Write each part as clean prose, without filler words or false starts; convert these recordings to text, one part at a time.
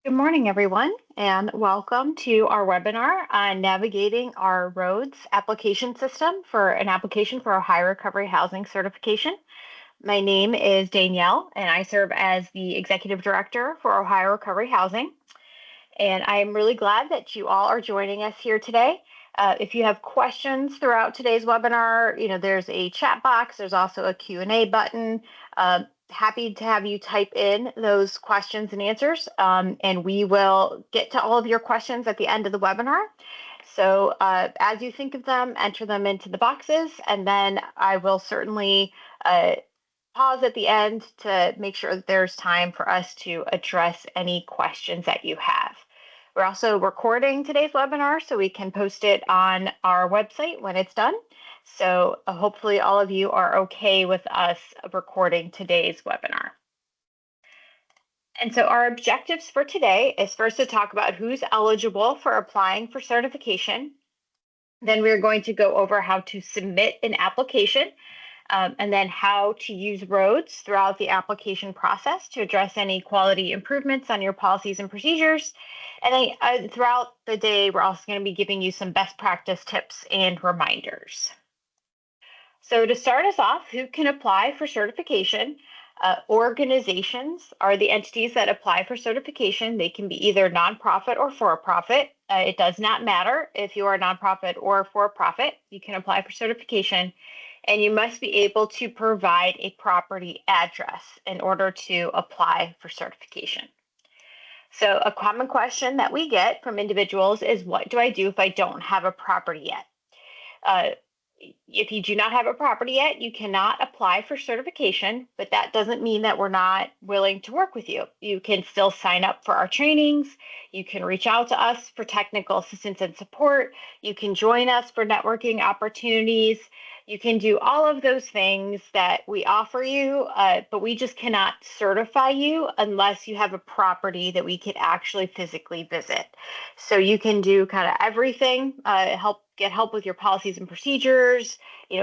Good morning, everyone, and welcome to our webinar on navigating our RHOADS application system for an application for a high recovery housing certification. My name is Danielle, and I serve as the Executive Director for Ohio Recovery Housing. And I'm really glad that you all are joining us here today. If you have questions throughout today's webinar, there's a chat box. There's also a Q&A button. Happy to have you type in those questions and answers, and we will get to all of your questions at the end of the webinar. So as you think of them, enter them into the boxes, and then I will certainly pause at the end to make sure that there's time for us to address any questions that you have. We're also recording today's webinar so we can post it on our website when it's done. So hopefully all of you are okay with us recording today's webinar. And so our objectives for today is first to talk about who's eligible for applying for certification. Then we're going to go over how to submit an application, and then how to use RHOADS throughout the application process to address any quality improvements on your policies and procedures. And then throughout the day, we're also going to be giving you some best practice tips and reminders. So to start us off, who can apply for certification? Organizations are the entities that apply for certification. They can be either nonprofit or for-profit. It does not matter if you are a nonprofit or for-profit. You can apply for certification, and you must be able to provide a property address in order to apply for certification. So a common question that we get from individuals is, what do I do if I don't have a property yet? If you do not have a property yet, you cannot apply for certification, but that doesn't mean that we're not willing to work with you. You can still sign up for our trainings. You can reach out to us for technical assistance and support. You can join us for networking opportunities. You can do all of those things that we offer you, but we just cannot certify you unless you have a property that we could actually physically visit. So you can do kind of everything, get help with your policies and procedures,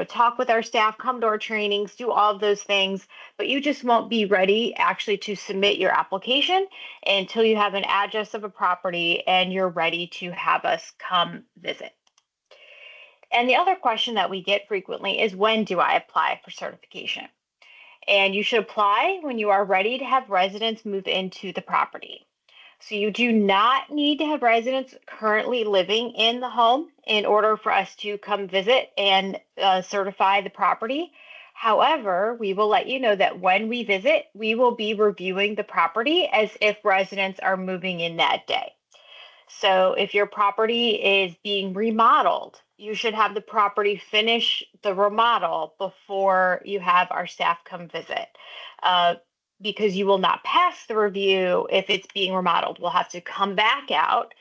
talk with our staff, come to our trainings, do all of those things, but you just won't be ready actually to submit your application until you have an address of a property and you're ready to have us come visit. And the other question that we get frequently is, when do I apply for certification? And you should apply when you are ready to have residents move into the property. So you do not need to have residents currently living in the home in order for us to come visit and certify the property. However, we will let you know that when we visit, we will be reviewing the property as if residents are moving in that day. So if your property is being remodeled, you should have the property finish the remodel before you have our staff come visit. Because you will not pass the review if it's being remodeled. We'll have to come back out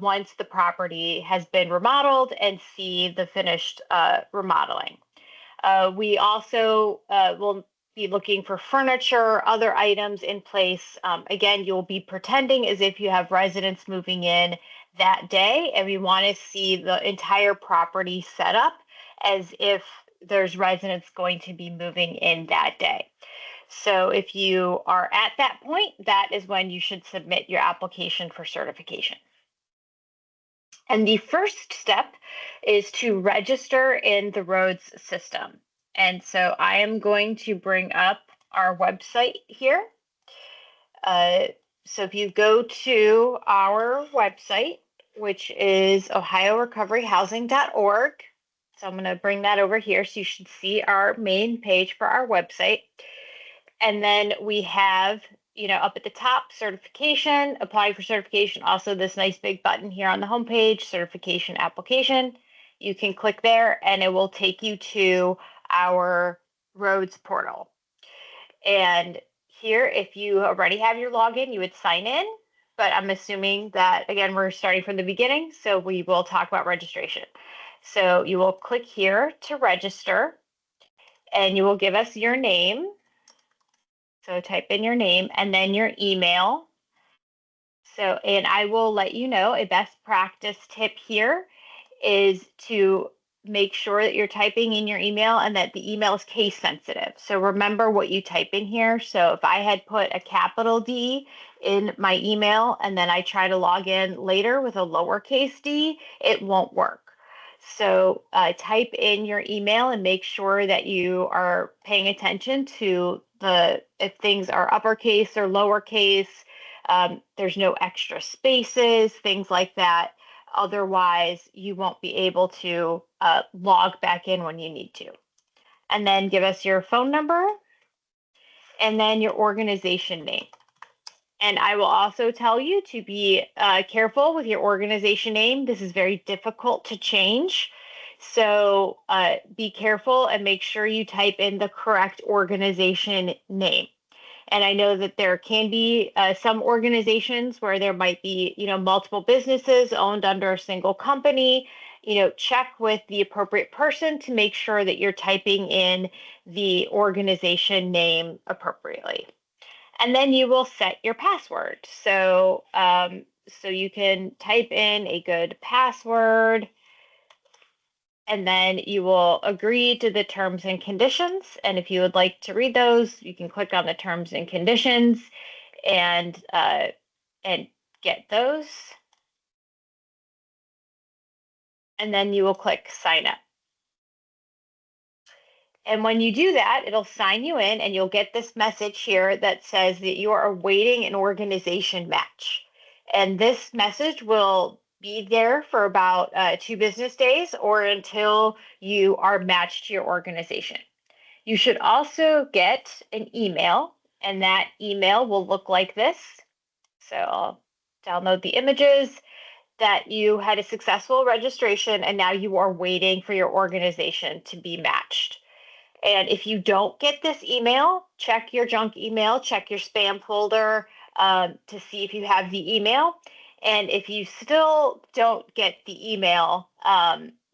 once the property has been remodeled and see the finished remodeling. We also will be looking for furniture, other items in place. Again, you'll be pretending as if you have residents moving in that day, and we want to see the entire property set up as if there's residents going to be moving in that day. So if you are at that point, that is when you should submit your application for certification. And the first step is to register in the RHOADS system. And so I am going to bring up our website here. So if you go to our website, which is ohiorecoveryhousing.org, so I'm going to bring that over here so you should see our main page for our website. And then we have, up at the top, certification, applying for certification, also this nice big button here on the homepage, certification application. You can click there and it will take you to our RHOADS portal. And here, if you already have your login, you would sign in, but I'm assuming that, again, we're starting from the beginning, so we will talk about registration. So you will click here to register, and you will give us your name. So type in your name and then your email. And I will let you know, a best practice tip here is to make sure that you're typing in your email and that the email is case sensitive. So remember what you type in here. So if I had put a capital D in my email and then I try to log in later with a lowercase d, it won't work. So type in your email and make sure that you are paying attention to if things are uppercase or lowercase, there's no extra spaces, things like that. Otherwise, you won't be able to log back in when you need to. And then give us your phone number and then your organization name. And I will also tell you to be careful with your organization name. This is very difficult to change. So be careful and make sure you type in the correct organization name. And I know that there can be some organizations where there might be, multiple businesses owned under a single company. Check with the appropriate person to make sure that you're typing in the organization name appropriately. And then you will set your password. So you can type in a good password, and then you will agree to the terms and conditions. And if you would like to read those, you can click on the terms and conditions and get those. And then you will click sign up. And when you do that, it'll sign you in and you'll get this message here that says that you are awaiting an organization match. And this message will be there for about 2 business days or until you are matched to your organization. You should also get an email, and that email will look like this. So I'll download the images, that you had a successful registration and now you are waiting for your organization to be matched. And if you don't get this email, check your junk email, check your spam folder to see if you have the email. And if you still don't get the email,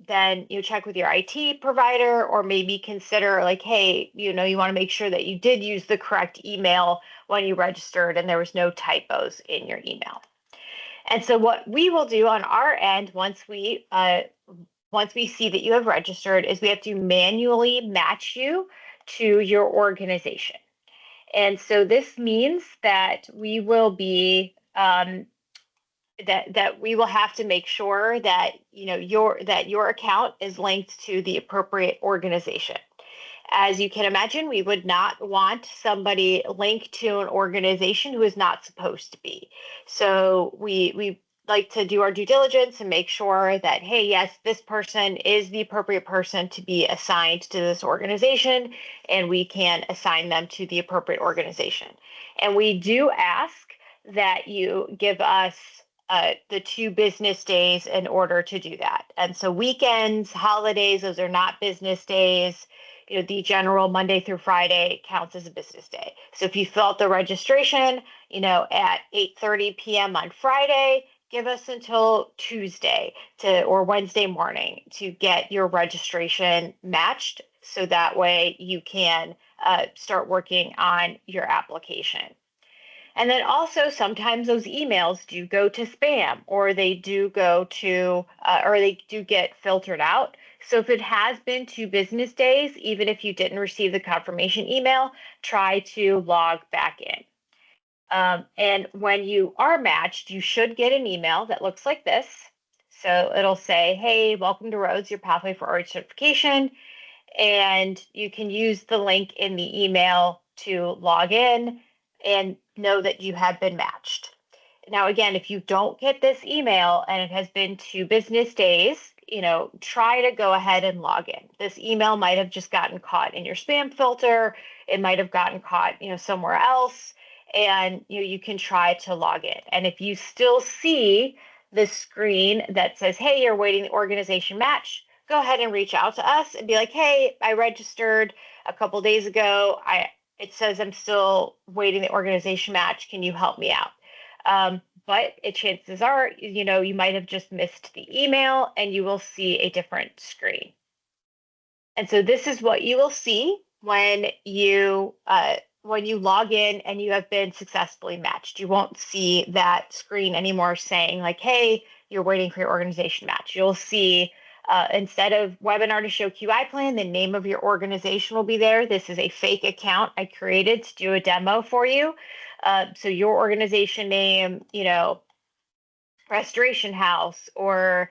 then you check with your IT provider or maybe consider like, hey, you want to make sure that you did use the correct email when you registered and there was no typos in your email. And so what we will do on our end once we see that you have registered is we have to manually match you to your organization. And so this means that we will be that we will have to make sure that your account is linked to the appropriate organization. As you can imagine, we would not want somebody linked to an organization who is not supposed to be. So we like to do our due diligence and make sure that, hey, yes, this person is the appropriate person to be assigned to this organization, and we can assign them to the appropriate organization. And we do ask that you give us the 2 business days in order to do that. And so weekends, holidays, those are not business days. The general Monday through Friday counts as a business day. So if you fill out the registration, at 8:30 p.m. on Friday, give us until Tuesday or Wednesday morning to get your registration matched. So that way you can start working on your application. And then also sometimes those emails do go to spam or they do go to, or they do get filtered out. So if it has been 2 business days, even if you didn't receive the confirmation email, try to log back in. And when you are matched, you should get an email that looks like this. So it'll say, hey, welcome to RHOADS, your pathway for RHOADS certification. And you can use the link in the email to log in and know that you have been matched. Now, again, if you don't get this email and it has been 2 business days, try to go ahead and log in. This email might have just gotten caught in your spam filter. It might have gotten caught, somewhere else. And you can try to log in. And if you still see the screen that says, hey, you're waiting the organization match, go ahead and reach out to us and be like, hey, I registered a couple days ago. It says I'm still waiting the organization match. Can you help me out? But chances are, you might have just missed the email and you will see a different screen. And so this is what you will see when you log in and you have been successfully matched. You won't see that screen anymore saying like, hey, you're waiting for your organization match. You'll see Instead of webinar to show QI plan, the name of your organization will be there. This is a fake account I created to do a demo for you. So your organization name, Restoration House or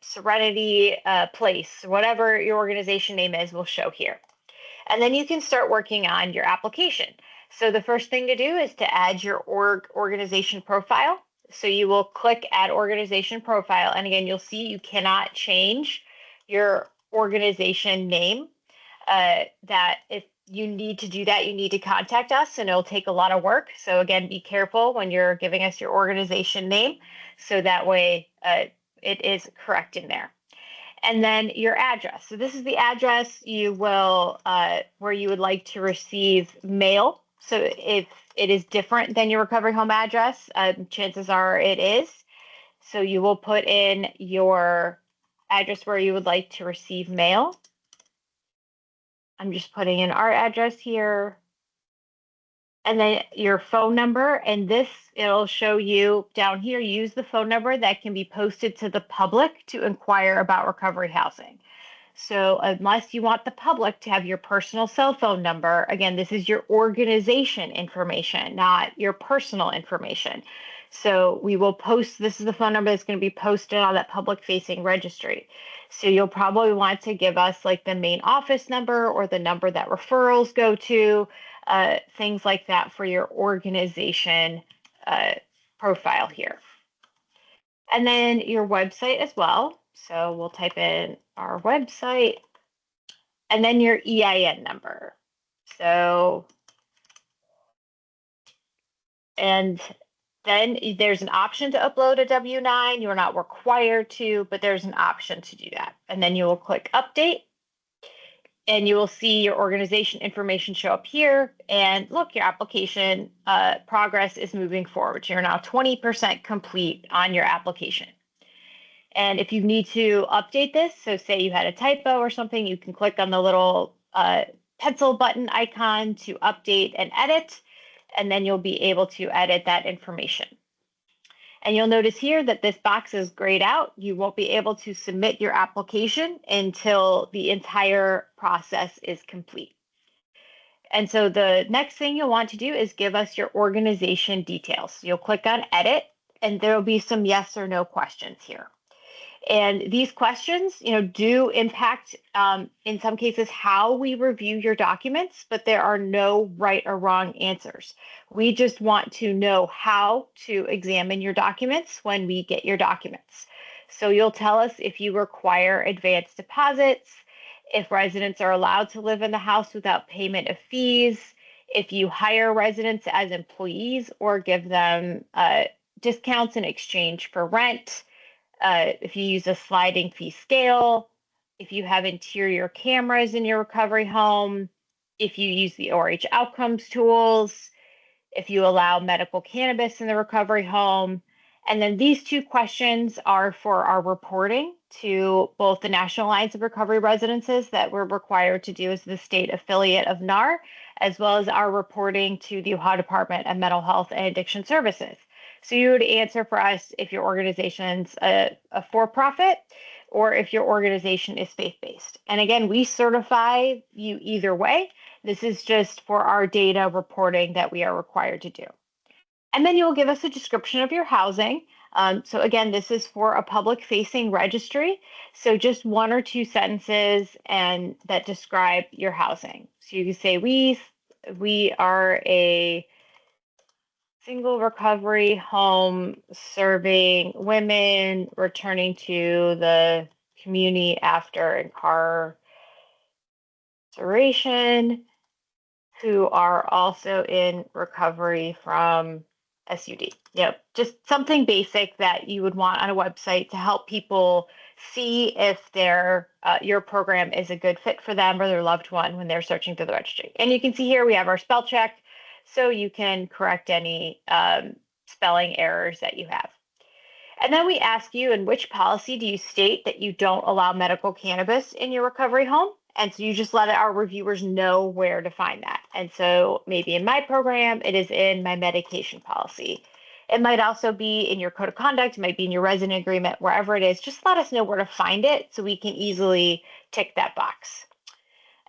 Serenity Place, whatever your organization name is, will show here. And then you can start working on your application. So the first thing to do is to add your organization profile. So you will click Add Organization Profile. And again, you'll see you cannot change your organization name. That if you need to do that, you need to contact us and it'll take a lot of work. So again, be careful when you're giving us your organization name. So that way it is correct in there. And then your address. So this is the address you will where you would like to receive mail. So if it is different than your recovery home address, chances are it is. So you will put in your address where you would like to receive mail. I'm just putting in our address here. And then your phone number, and this, it'll show you down here, use the phone number that can be posted to the public to inquire about recovery housing. So unless you want the public to have your personal cell phone number, again, this is your organization information, not your personal information. So we will post, this is the phone number that's going to be posted on that public facing registry. So you'll probably want to give us like the main office number or the number that referrals go to, things like that for your organization profile here. And then your website as well. So we'll type in our website and then your EIN number. So, and then there's an option to upload a W-9. You're not required to, but there's an option to do that. And then you will click update and you will see your organization information show up here. And look, your application progress is moving forward. You're now 20% complete on your application. And if you need to update this, so say you had a typo or something, you can click on the little pencil button icon to update and edit, and then you'll be able to edit that information. And you'll notice here that this box is grayed out. You won't be able to submit your application until the entire process is complete. And so the next thing you'll want to do is give us your organization details. You'll click on edit, and there will be some yes or no questions here. And these questions, do impact, in some cases, how we review your documents, but there are no right or wrong answers. We just want to know how to examine your documents when we get your documents. So you'll tell us if you require advance deposits, if residents are allowed to live in the house without payment of fees, if you hire residents as employees or give them discounts in exchange for rent, if you use a sliding fee scale, if you have interior cameras in your recovery home, if you use the ORH outcomes tools, if you allow medical cannabis in the recovery home. And then these two questions are for our reporting to both the National Alliance of Recovery Residences that we're required to do as the state affiliate of NAR, as well as our reporting to the Ohio Department of Mental Health and Addiction Services. So you would answer for us if your organization's a for-profit or if your organization is faith-based. And again, we certify you either way. This is just for our data reporting that we are required to do. And then you'll give us a description of your housing. So again, this is for a public-facing registry. So just one or two sentences and that describe your housing. So you can say, we are a single recovery home serving women returning to the community after incarceration who are also in recovery from SUD. Just something basic that you would want on a website to help people see if your program is a good fit for them or their loved one when they're searching through the registry. And you can see here we have our spell check, so you can correct any spelling errors that you have. And then we ask you, in which policy do you state that you don't allow medical cannabis in your recovery home? And so you just let our reviewers know where to find that. And so maybe in my program, it is in my medication policy. It might also be in your code of conduct, it might be in your resident agreement, wherever it is. Just let us know where to find it so we can easily tick that box.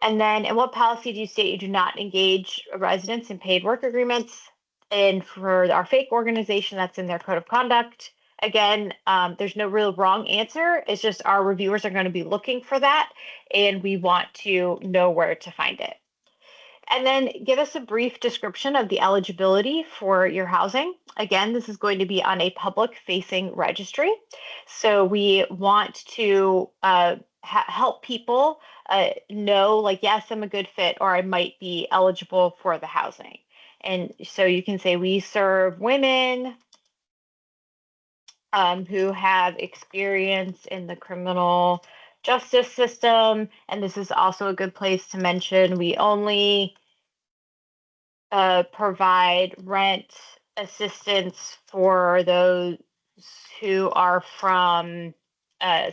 And then in what policy do you state you do not engage residents in paid work agreements? And for our fake organization, that's in their code of conduct. Again, there's no real wrong answer. It's just our reviewers are going to be looking for that, and we want to know where to find it. And then give us a brief description of the eligibility for your housing. Again, this is going to be on a public-facing registry. So we want to help people know, like, yes, I'm a good fit, or I might be eligible for the housing. And so you can say we serve women who have experience in the criminal justice system. And this is also a good place to mention we only provide rent assistance for those who are from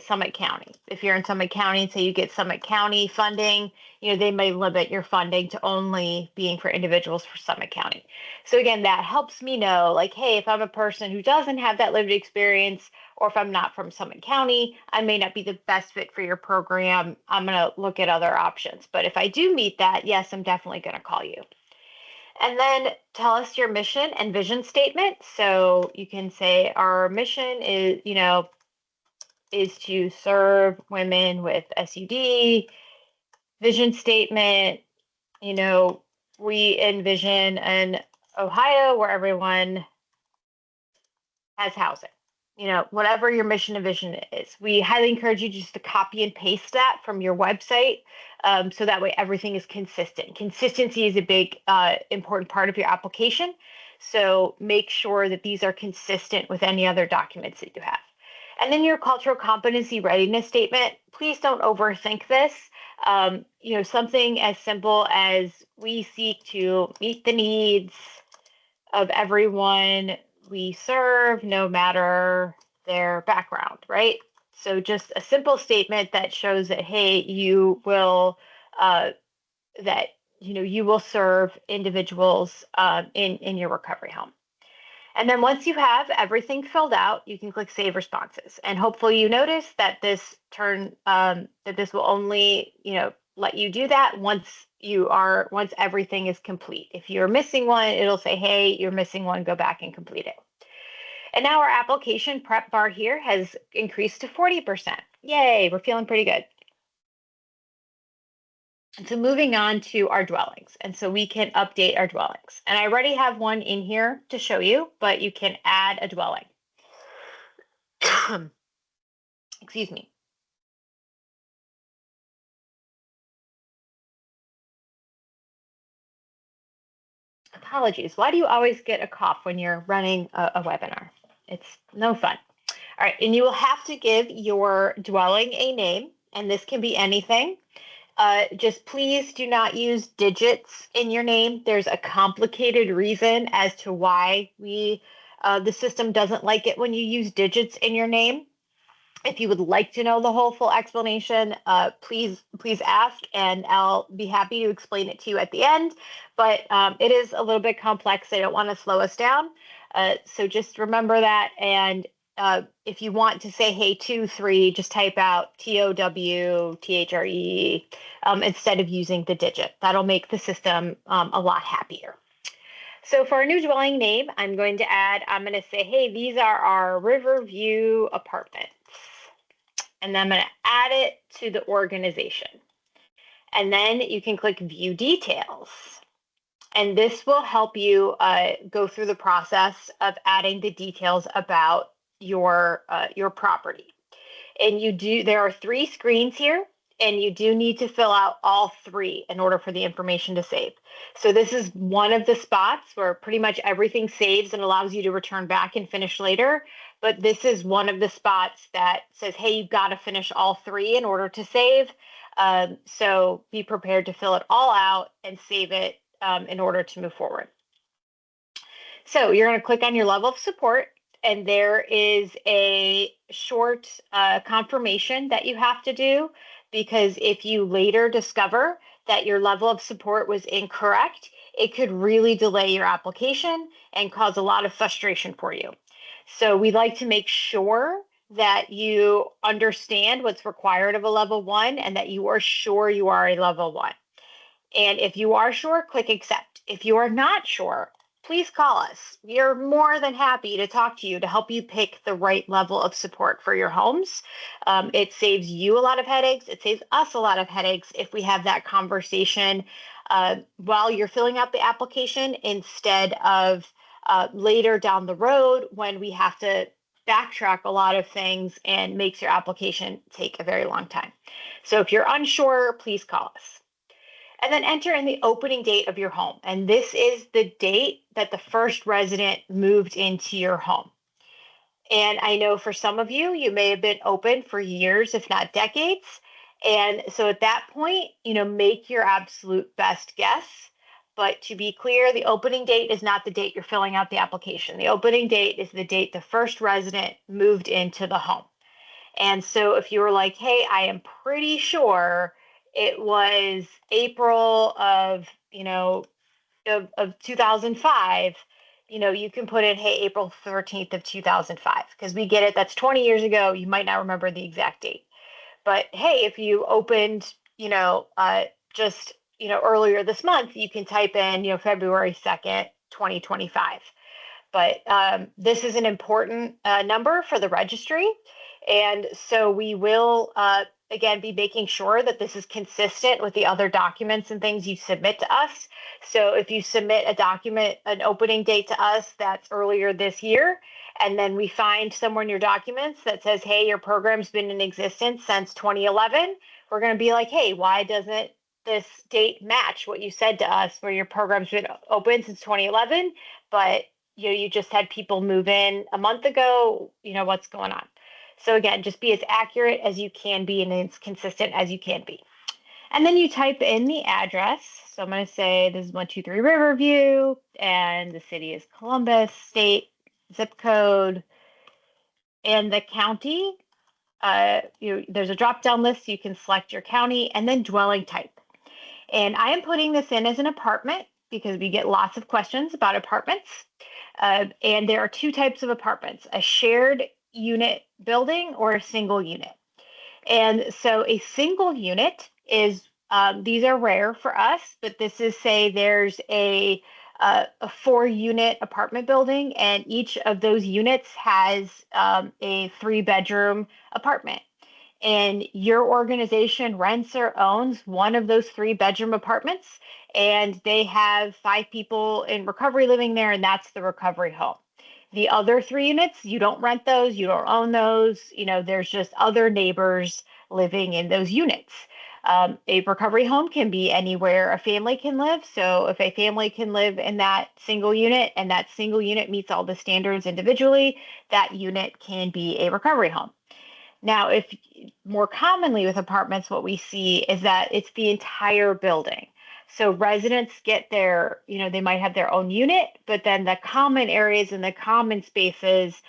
Summit County. If you're in Summit County, say you get Summit County funding, they may limit your funding to only being for individuals for Summit County. So again, that helps me know, like, hey, if I'm a person who doesn't have that lived experience, or if I'm not from Summit County, I may not be the best fit for your program. I'm going to look at other options. But if I do meet that, yes, I'm definitely going to call you. And then tell us your mission and vision statement. So you can say our mission is to serve women with SUD. Vision statement, we envision an Ohio where everyone has housing. Whatever your mission and vision is. We highly encourage you just to copy and paste that from your website, so that way everything is consistent. Consistency is a big, important part of your application. So make sure that these are consistent with any other documents that you have. And then your cultural competency readiness statement, please don't overthink this. Something as simple as we seek to meet the needs of everyone we serve, no matter their background, right? So just a simple statement that shows that, hey, you will you will serve individuals in your recovery home. And then once you have everything filled out, you can click Save Responses. And hopefully you notice that this will only let you do that once everything is complete. If you're missing one, it'll say, hey, you're missing one, go back and complete it. And now our application prep bar here has increased to 40%. Yay, we're feeling pretty good. And so moving on to our dwellings. And so we can update our dwellings. And I already have one in here to show you, but you can add a dwelling. Excuse me. Apologies. Why do you always get a cough when you're running a webinar? It's no fun. All right, and you will have to give your dwelling a name, and this can be anything. Just please do not use digits in your name. There's a complicated reason as to why the system doesn't like it when you use digits in your name. If you would like to know the whole full explanation, please ask, and I'll be happy to explain it to you at the end. But it is a little bit complex. I don't want to slow us down. So just remember that. And if you want to say, hey, 2, 3, just type out TOWTHRE instead of using the digit. That'll make the system a lot happier. So for our new dwelling name, I'm going to say, hey, these are our Riverview apartments. And then I'm going to add it to the organization. And then you can click View Details. And this will help you go through the process of adding the details about your property. And there are 3 screens here, and you do need to fill out all 3 in order for the information to save. So this is one of the spots where pretty much everything saves and allows you to return back and finish later. But this is one of the spots that says, hey, you've got to finish all 3 in order to save. So be prepared to fill it all out and save it in order to move forward. So you're going to click on your level of support, and there is a short confirmation that you have to do, because if you later discover that your level of support was incorrect, it could really delay your application and cause a lot of frustration for you. So we like to make sure that you understand what's required of a level 1 and that you are sure you are a level 1. And if you are sure, click accept. If you are not sure, please call us. We are more than happy to talk to you to help you pick the right level of support for your homes. It saves you a lot of headaches. It saves us a lot of headaches if we have that conversation while you're filling out the application instead of later down the road when we have to backtrack a lot of things and makes your application take a very long time. So if you're unsure, please call us. And then enter in the opening date of your home. And this is the date that the first resident moved into your home. And I know for some of you, you may have been open for years, if not decades. And so at that point, make your absolute best guess. But to be clear, the opening date is not the date you're filling out the application. The opening date is the date the first resident moved into the home. And so if you were like, hey, I am pretty sure it was April of 2005, you can put in, hey, April 13th of 2005, because we get it. That's 20 years ago. You might not remember the exact date. But hey, if you opened, just, earlier this month, you can type in, February 2nd, 2025. But this is an important number for the registry. And so we will, again, be making sure that this is consistent with the other documents and things you submit to us. So if you submit a document, an opening date to us that's earlier this year, and then we find somewhere in your documents that says, hey, your program's been in existence since 2011, we're going to be like, hey, why doesn't this date match what you said to us where your program's been open since 2011, but you just had people move in a month ago, what's going on? So again, just be as accurate as you can be and as consistent as you can be. And then you type in the address. So I'm going to say this is 123 Riverview, and the city is Columbus, state, zip code, and the county. There's a drop-down list. You can select your county and then dwelling type. And I am putting this in as an apartment because we get lots of questions about apartments. And there are two types of apartments, a shared unit building or a single unit. And so a single unit is, these are rare for us, but this is, say there's a 4-unit apartment building and each of those units has a 3-bedroom apartment. And your organization rents or owns one of those 3-bedroom apartments, and they have 5 people in recovery living there, and that's the recovery home. The other 3 units, you don't rent those, you don't own those, there's just other neighbors living in those units. A recovery home can be anywhere a family can live. So if a family can live in that single unit and that single unit meets all the standards individually, that unit can be a recovery home. Now, if more commonly with apartments, what we see is that it's the entire building. So residents get their, they might have their own unit, but then the common areas and the common spaces,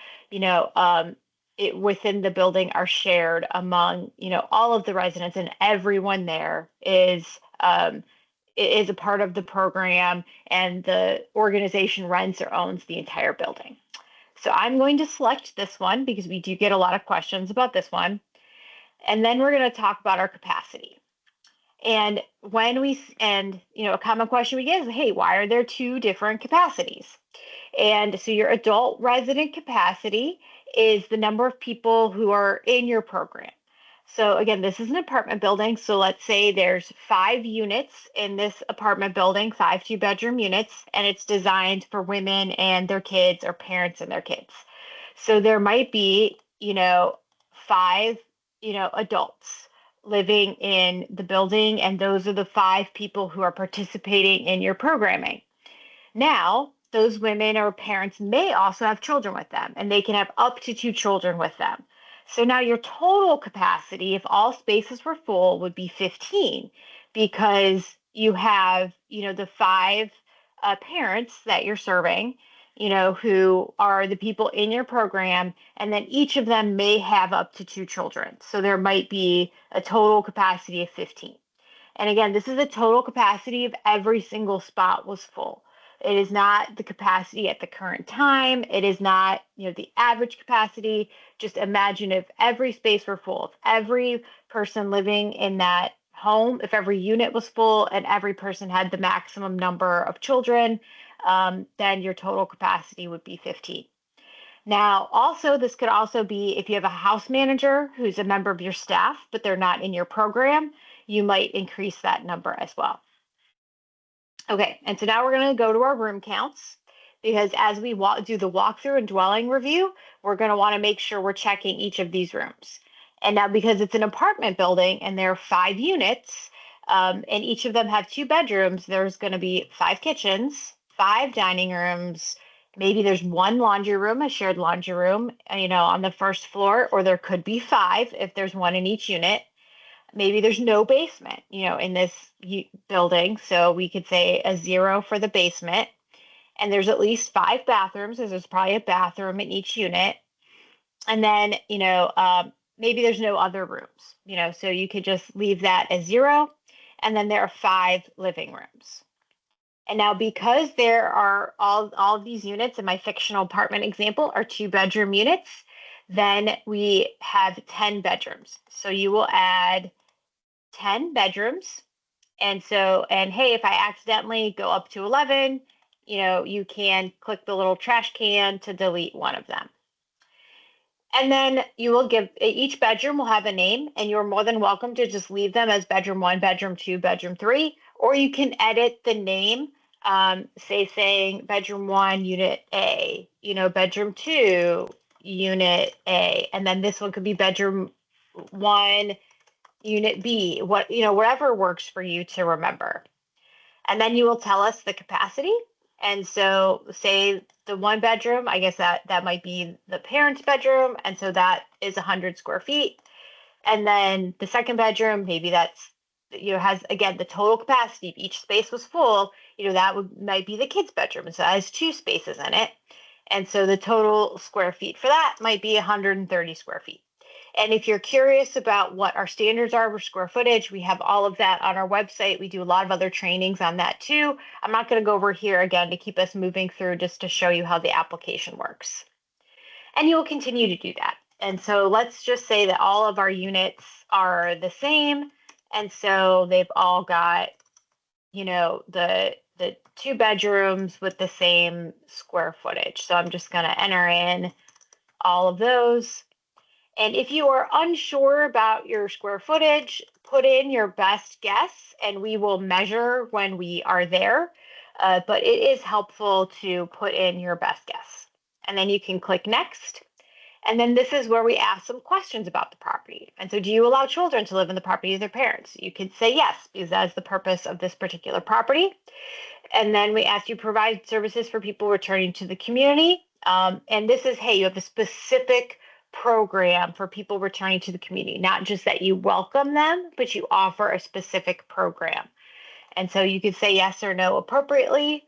within the building are shared among, all of the residents, and everyone there is a part of the program, and the organization rents or owns the entire building. So I'm going to select this one because we do get a lot of questions about this one. And then we're going to talk about our capacity. And a common question we get is, hey, why are there 2 different capacities? And so your adult resident capacity is the number of people who are in your program. So again, this is an apartment building. So let's say there's 5 units in this apartment building, 5 2-bedroom units, and it's designed for women and their kids or parents and their kids. So there might be, 5, adults living in the building, and those are the 5 people who are participating in your programming. Now, those women or parents may also have children with them, and they can have up to 2 children with them. So now your total capacity, if all spaces were full, would be 15, because you have, the 5 parents that you're serving, who are the people in your program, and then each of them may have up to 2 children. So there might be a total capacity of 15. And again, this is the total capacity of every single spot was full. It is not the capacity at the current time. It is not, the average capacity. Just imagine if every space were full, if every person living in that home, if every unit was full and every person had the maximum number of children, then your total capacity would be 15. Now, also, this could also be if you have a house manager who's a member of your staff, but they're not in your program, you might increase that number as well. Okay, and so now we're going to go to our room counts because as we do the walkthrough and dwelling review, we're going to want to make sure we're checking each of these rooms. And now because it's an apartment building and there are 5 units, and each of them have 2 bedrooms, there's going to be 5 kitchens, 5 dining rooms, maybe there's 1 laundry room, a shared laundry room, on the first floor, or there could be 5 if there's 1 in each unit. Maybe there's no basement, in this building. So we could say a 0 for the basement. And there's at least 5 bathrooms. So there's probably a bathroom in each unit. And then, maybe there's no other rooms, so you could just leave that as 0. And then there are 5 living rooms. And now because there are all of these units in my fictional apartment example are 2-bedroom units, then we have 10 bedrooms. So you will add 10 bedrooms. And hey, if I accidentally go up to 11, you can click the little trash can to delete one of them. And then you will give each bedroom will have a name, and you're more than welcome to just leave them as bedroom 1, bedroom 2, bedroom 3, or you can edit the name, saying bedroom 1, unit A, bedroom 2, unit A, and then this one could be bedroom 1, unit B, whatever works for you to remember. And then you will tell us the capacity. And so say the 1 bedroom, I guess that might be the parent's bedroom. And so that is 100 square feet. And then the 2nd bedroom, maybe that's, has, again, the total capacity. If each space was full, that might be the kid's bedroom. So that has 2 spaces in it. And so the total square feet for that might be 130 square feet. And if you're curious about what our standards are for square footage, we have all of that on our website. We do a lot of other trainings on that too. I'm not going to go over here again to keep us moving through, just to show you how the application works. And you will continue to do that. And so let's just say that all of our units are the same. And so they've all got, the 2 bedrooms with the same square footage. So I'm just going to enter in all of those. And if you are unsure about your square footage, put in your best guess and we will measure when we are there. But it is helpful to put in your best guess. And then you can click next. And then this is where we ask some questions about the property. And so do you allow children to live in the property with their parents? You could say yes, because that is the purpose of this particular property. And then we ask you provide services for people returning to the community. And this is, hey, you have a specific program for people returning to the community, not just that you welcome them, but you offer a specific program. And so you could say yes or no appropriately.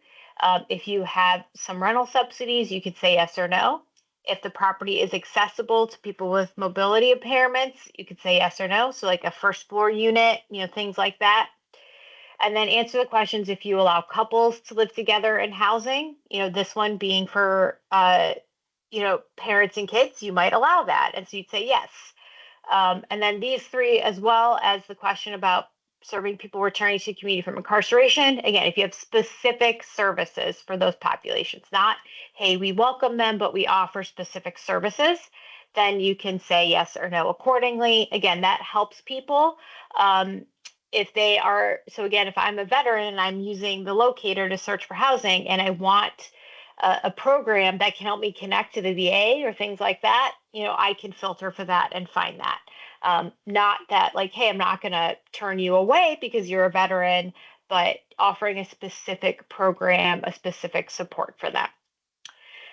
If you have some rental subsidies, you could say yes or no. If the property is accessible to people with mobility impairments, you could say yes or no. So like a 1st floor unit, things like that. And then answer the questions if you allow couples to live together in housing, this one being for parents and kids, you might allow that. And so you'd say yes. And then these 3, as well as the question about serving people returning to the community from incarceration. Again, if you have specific services for those populations, not, hey, we welcome them, but we offer specific services, then you can say yes or no accordingly. Again, that helps people. If they are, so again, if I'm a veteran and I'm using the locator to search for housing and I want a program that can help me connect to the VA or things like that, I can filter for that and find that. Not that like, hey, I'm not going to turn you away because you're a veteran, but offering a specific program, a specific support for them.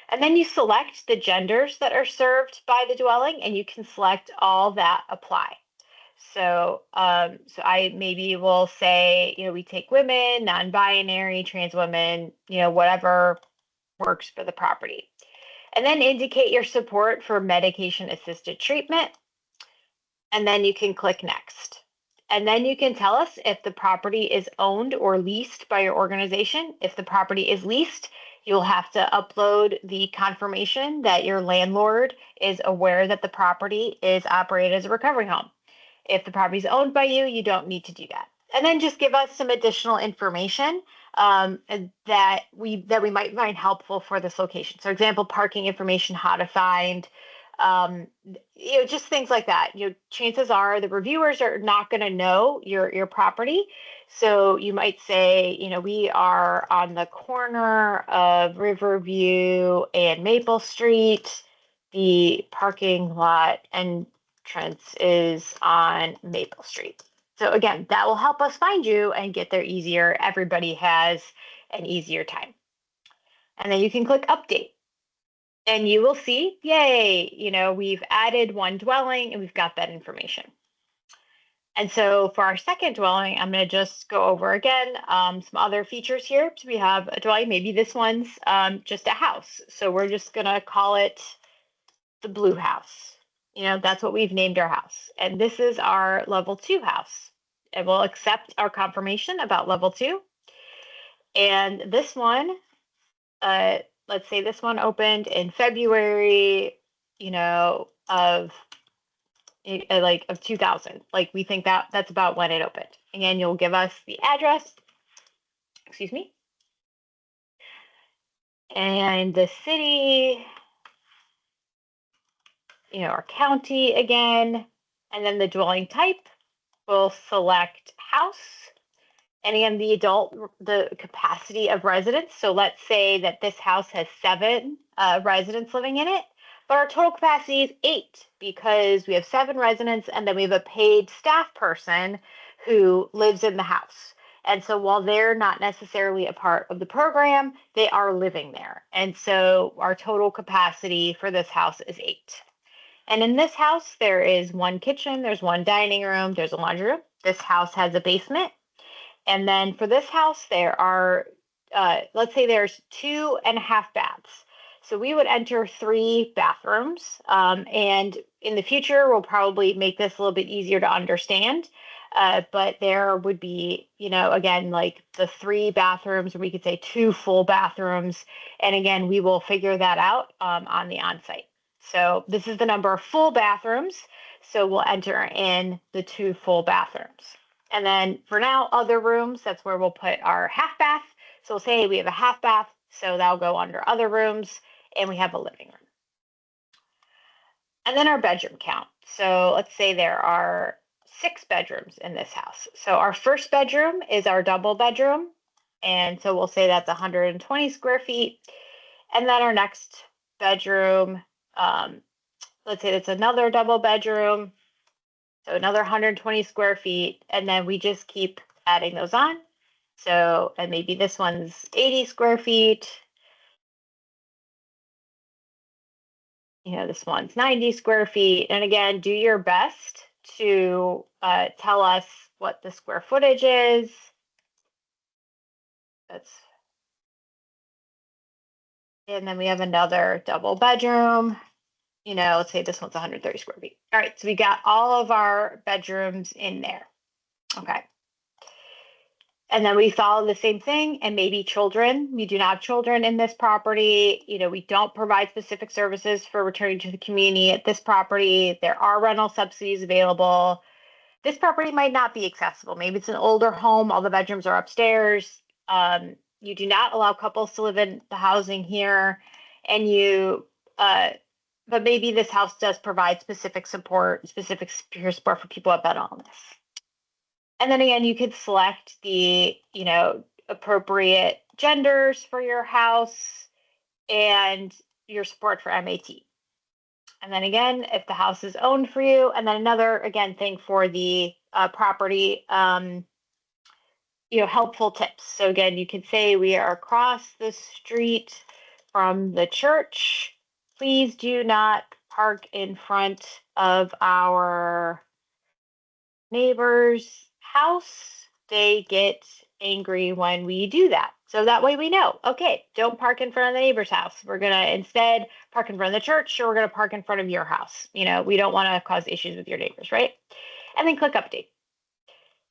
And then you select the genders that are served by the dwelling, and you can select all that apply. So I maybe will say, we take women, non-binary, trans women, whatever works for the property. And then indicate your support for medication-assisted treatment. And then you can click next. And then you can tell us if the property is owned or leased by your organization. If the property is leased, you'll have to upload the confirmation that your landlord is aware that the property is operated as a recovery home. If the property is owned by you, you don't need to do that. And then just give us some additional information that we might find helpful for this location. So, example, parking information, how to find, just things like that. Chances are the reviewers are not going to know your property. So you might say, we are on the corner of Riverview and Maple Street. The parking lot entrance is on Maple Street. So again, that will help us find you and get there easier. Everybody has an easier time. And then you can click update. And you will see, yay, we've added one dwelling and we've got that information. And so for our second dwelling, I'm going to just go over again some other features here. So we have a dwelling, maybe this one's just a house. So we're just going to call it the blue house. That's what we've named our house. And this is our level 2 house. And we'll accept our confirmation about level 2. And this one, let's say this one opened in February, of 2000. We think that's about when it opened. Again, you'll give us the address, excuse me, and the city, our county again, and then the dwelling type. We'll select house. And again, the capacity of residents. So let's say that this house has 7 residents living in it, but our total capacity is 8 because we have 7 residents and then we have a paid staff person who lives in the house. And so while they're not necessarily a part of the program, they are living there. And so our total capacity for this house is 8. And in this house, there is 1 kitchen, there's 1 dining room, there's a laundry room. This house has a basement. And then for this house, there are, let's say there's 2.5 baths. So we would enter 3 bathrooms. And in the future, we'll probably make this a little bit easier to understand. But there would be, again, the 3 bathrooms, or we could say 2 full bathrooms. And again, we will figure that out on the onsite. So this is the number of full bathrooms. So we'll enter in the 2 full bathrooms. And then for now, other rooms, that's where we'll put our half bath. So we'll say we have a half bath, so that'll go under other rooms, and we have a living room. And then our bedroom count. So let's say there are 6 bedrooms in this house. So our first bedroom is our double bedroom, and so we'll say that's 120 square feet. And then our next bedroom, let's say that's another double bedroom. So another 120 square feet, and then we just keep adding those on. So, and maybe this one's 80 square feet. This one's 90 square feet. And again, do your best to tell us what the square footage is. And then we have another double bedroom. Let's say this one's 130 square feet. All right, so we got all of our bedrooms in there. Okay. And then we follow the same thing, and maybe children. We do not have children in this property. We don't provide specific services for returning to the community at this property. There are rental subsidies available. This property might not be accessible. Maybe it's an older home. All the bedrooms are upstairs. You do not allow couples to live in the housing here, and but maybe this house does provide specific peer support for people with mental illness. And then again, you could select the, appropriate genders for your house and your support for MAT. And then again, if the house is owned for you, and then another, again, thing for the property, helpful tips. So again, you could say we are across the street from the church. Please do not park in front of our neighbor's house. They get angry when we do that. So that way we know, okay, don't park in front of the neighbor's house. We're going to instead park in front of the church, or we're going to park in front of your house. We don't want to cause issues with your neighbors, right? And then click update.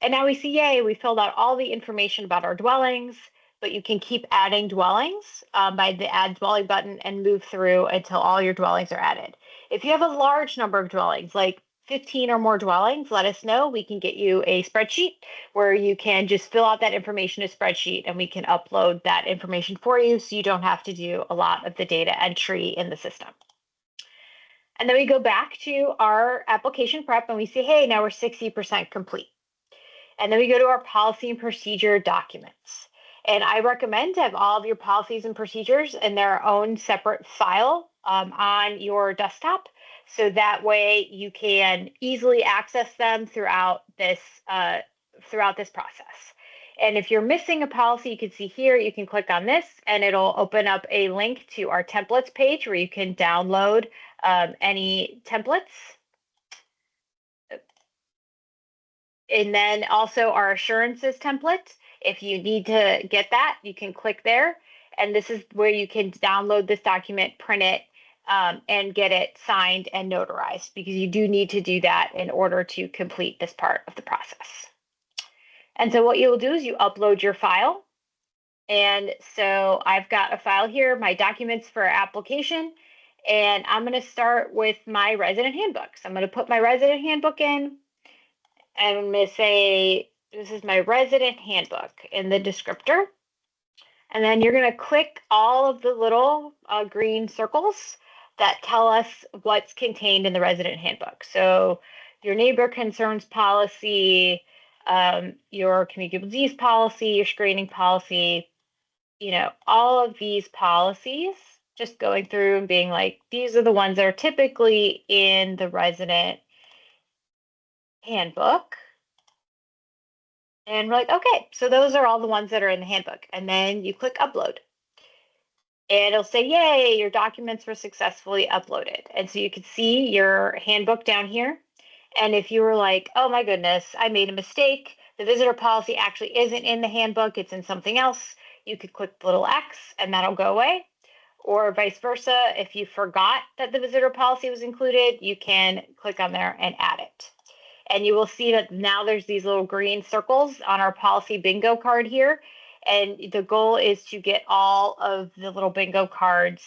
And now we see, yay, we filled out all the information about our dwellings, but you can keep adding dwellings by the add dwelling button and move through until all your dwellings are added. If you have a large number of dwellings, like 15 or more dwellings, let us know. We can get you a spreadsheet where you can just fill out that information in a spreadsheet and we can upload that information for you so you don't have to do a lot of the data entry in the system. And then we go back to our application prep and we say, hey, now we're 60% complete. And then we go to our policy and procedure documents. And I recommend to have all of your policies and procedures in their own separate file on your desktop. So that way you can easily access them throughout this process. And if you're missing a policy, you can see here, you can click on this and it'll open up a link to our templates page where you can download any templates. And then also our assurances template. If you need to get that, you can click there. And this is where you can download this document, print it, and get it signed and notarized, because you do need to do that in order to complete this part of the process. And so what you'll do is you upload your file. And so I've got a file here, my documents for application, and I'm going to start with my resident handbook. So I'm going to put my resident handbook in. And I'm going to say, this is my resident handbook in the descriptor. And then you're going to click all of the little green circles that tell us what's contained in the resident handbook. So your neighbor concerns policy, your communicable disease policy, your screening policy, all of these policies, just going through and being like, these are the ones that are typically in the resident handbook. And we're like, okay, so those are all the ones that are in the handbook. And then you click upload. And it'll say, yay, your documents were successfully uploaded. And so you can see your handbook down here. And if you were like, oh my goodness, I made a mistake, the visitor policy actually isn't in the handbook, it's in something else, you could click the little X and that'll go away. Or vice versa, if you forgot that the visitor policy was included, you can click on there and add it. And you will see that now there's these little green circles on our policy bingo card here. And the goal is to get all of the little bingo cards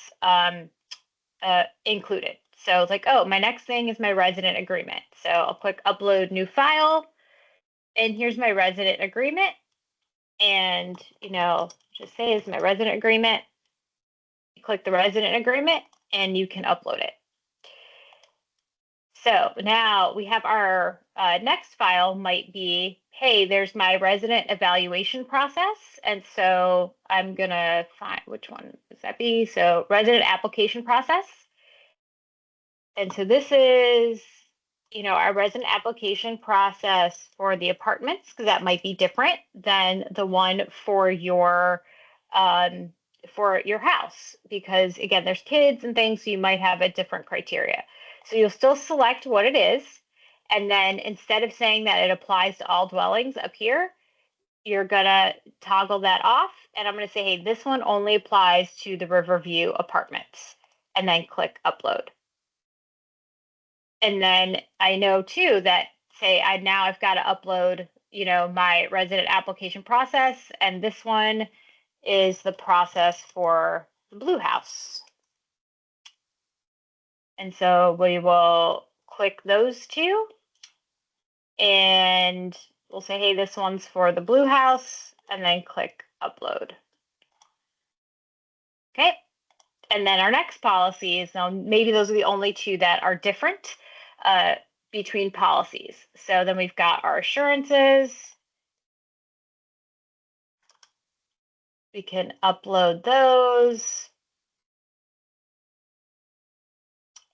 included. So it's like, oh, my next thing is my resident agreement. So I'll click upload new file. And here's my resident agreement. And, just say it's my resident agreement. You click the resident agreement and you can upload it. So now we have our next file might be, hey, there's my resident evaluation process. And so I'm going to find, which one does that be? So resident application process. And so this is, our resident application process for the apartments, because that might be different than the one for your house, because again, there's kids and things, so you might have a different criteria. So you'll still select what it is. And then instead of saying that it applies to all dwellings up here, you're going to toggle that off. And I'm going to say, hey, this one only applies to the Riverview apartments. And then click upload. And then I know too that, say, I've got to upload, my resident application process. And this one is the process for the Blue House. And so we will click those two and we'll say, hey, this one's for the Blue House, and then click upload. Okay. And then our next policies, now maybe those are the only two that are different between policies. So then we've got our assurances. We can upload those.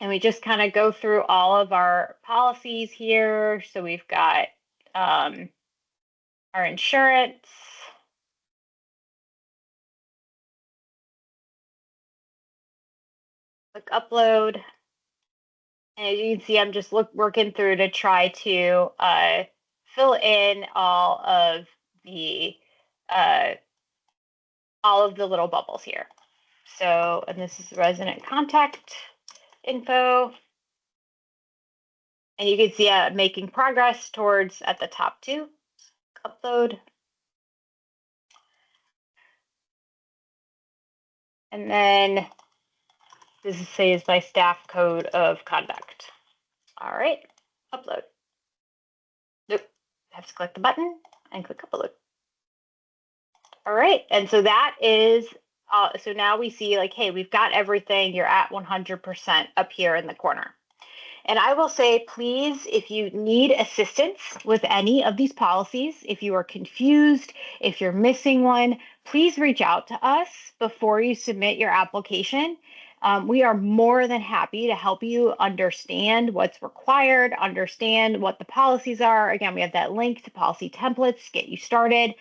And we just kind of go through all of our policies here. So we've got our insurance. Click upload. And as you can see, I'm just working through to try to fill in all of the little bubbles here. So, and this is resident contact info. And you can see making progress towards at the top too. upload. And then this says my staff code of conduct. All right, upload. Nope, I have to click the button and click upload. All right, and so that is, so now we see like, hey, we've got everything. You're at 100% up here in the corner. And I will say, please, if you need assistance with any of these policies, if you are confused, if you're missing one, please reach out to us before you submit your application. We are more than happy to help you understand what's required, understand what the policies are. Again, we have that link to policy templates, get you started.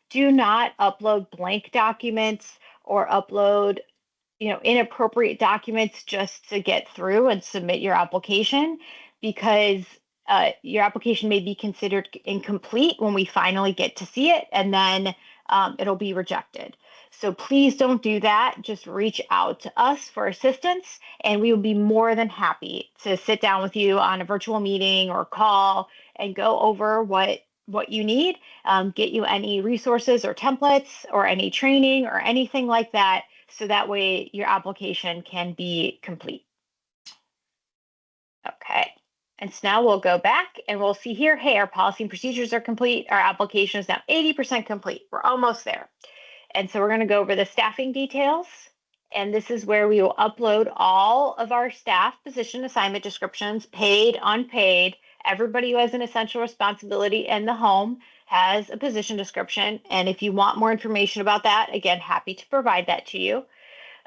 Do not upload blank documents or upload inappropriate documents just to get through and submit your application, because your application may be considered incomplete when we finally get to see it, and then it'll be rejected. So please don't do that. Just reach out to us for assistance, and we will be more than happy to sit down with you on a virtual meeting or call and go over what you need, get you any resources or templates or any training or anything like that, so that way your application can be complete. Okay, and so now we'll go back and we'll see here, hey, our policy and procedures are complete. Our application is now 80% complete. We're almost there. And so we're going to go over the staffing details. And this is where we will upload all of our staff position assignment descriptions, paid, unpaid. Everybody who has an essential responsibility in the home has a position description. And if you want more information about that, again, happy to provide that to you.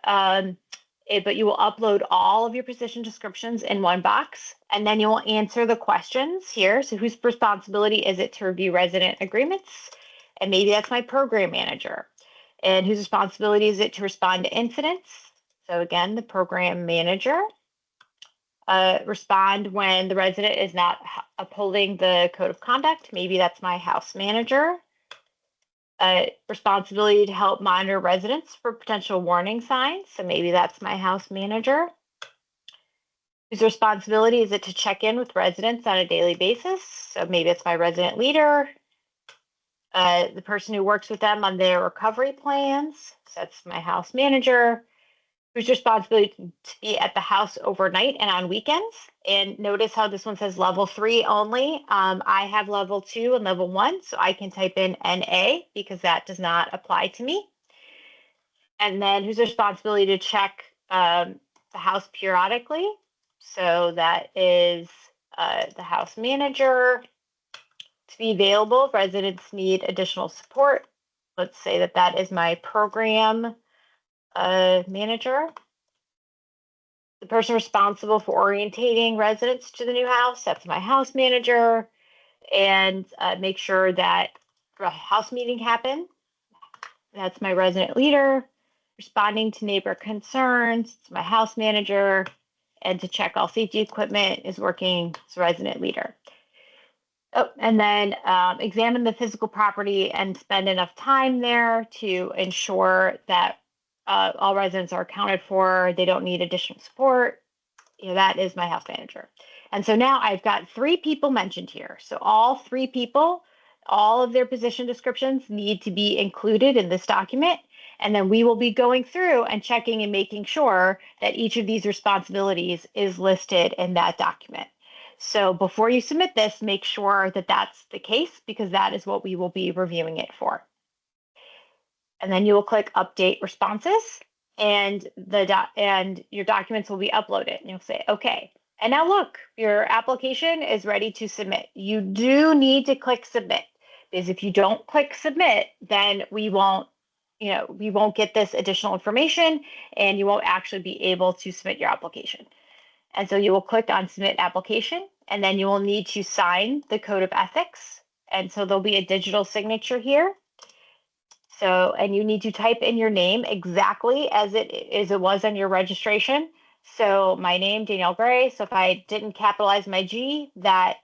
But you will upload all of your position descriptions in one box, and then you will answer the questions here. So whose responsibility is it to review resident agreements? And maybe that's my program manager. And whose responsibility is it to respond to incidents? So again, the program manager. Respond when the resident is not upholding the code of conduct. Maybe that's my house manager. Responsibility to help monitor residents for potential warning signs. So maybe that's my house manager. Whose responsibility is it to check in with residents on a daily basis? So maybe it's my resident leader. The person who works with them on their recovery plans. So that's my house manager. Whose responsibility to be at the house overnight and on weekends. And notice how this one says level 3 only. I have level 2 and level 1, so I can type in NA because that does not apply to me. And then whose responsibility to check the house periodically. So that is the house manager. To be available if residents need additional support. Let's say that that is my program manager. The person responsible for orientating residents to the new house, that's my house manager. And make sure that a house meeting happen. That's my resident leader. Responding to neighbor concerns, it's my house manager. And to check all safety equipment is working as resident leader. Oh, and then examine the physical property and spend enough time there to ensure that all residents are accounted for. They don't need additional support. That is my house manager. And so now I've got 3 people mentioned here. So all 3 people, all of their position descriptions need to be included in this document. And then we will be going through and checking and making sure that each of these responsibilities is listed in that document. So before you submit this, make sure that that's the case, because that is what we will be reviewing it for. And then you will click Update Responses, and your documents will be uploaded. And you'll say, okay. And now look, your application is ready to submit. You do need to click Submit, because if you don't click Submit, then we won't get this additional information, and you won't actually be able to submit your application. And so you will click on Submit Application, and then you will need to sign the Code of Ethics. And so there'll be a digital signature here. So, and you need to type in your name exactly as it was on your registration. So my name, Danielle Gray. So if I didn't capitalize my G, that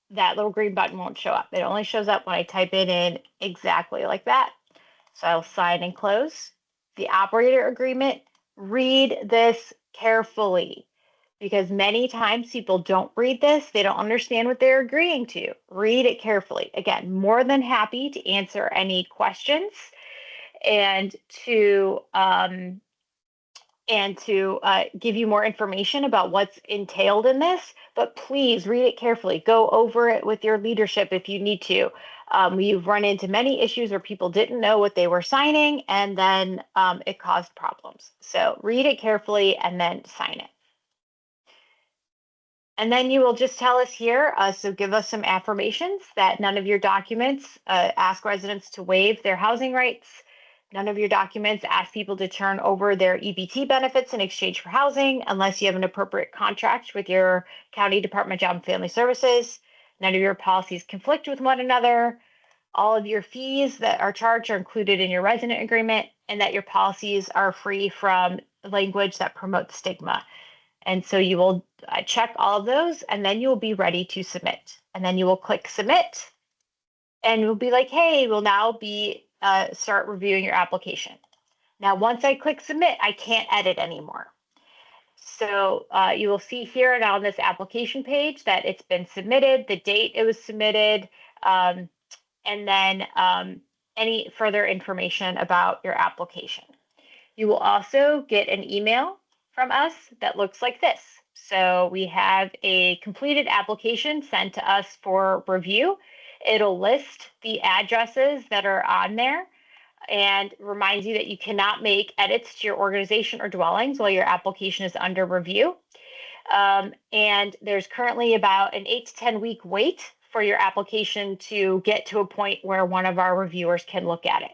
little green button won't show up. It only shows up when I type it in exactly like that. So I'll sign and close. The operator agreement, read this carefully. because many times people don't read this. They don't understand what they're agreeing to. Read it carefully. Again, more than happy to answer any questions and to give you more information about what's entailed in this, but please read it carefully. Go over it with your leadership if you need to. You've run into many issues where people didn't know what they were signing, and then it caused problems. So read it carefully and then sign it. And then you will just tell us here, so give us some affirmations that none of your documents ask residents to waive their housing rights. None of your documents ask people to turn over their EBT benefits in exchange for housing unless you have an appropriate contract with your County Department of Job and Family Services. None of your policies conflict with one another. All of your fees that are charged are included in your resident agreement, and that your policies are free from language that promotes stigma. And so you will check all of those, and then you will be ready to submit. And then you will click submit, and we'll be like, hey, we'll now be start reviewing your application. Now, once I click submit, I can't edit anymore. So you will see here now on this application page that it's been submitted, the date it was submitted, and then any further information about your application. You will also get an email from us that looks like this. So we have a completed application sent to us for review. It'll list the addresses that are on there and reminds you that you cannot make edits to your organization or dwellings while your application is under review. And there's currently about an 8 to 10 week wait for your application to get to a point where one of our reviewers can look at it.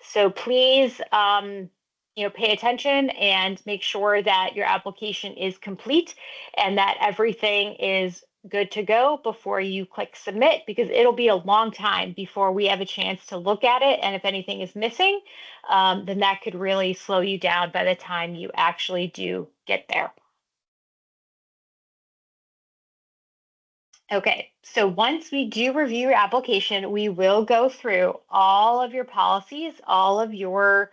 So please, pay attention and make sure that your application is complete and that everything is good to go before you click submit, because it'll be a long time before we have a chance to look at it. And if anything is missing, then that could really slow you down by the time you actually do get there. Okay, so once we do review your application, we will go through all of your policies, all of your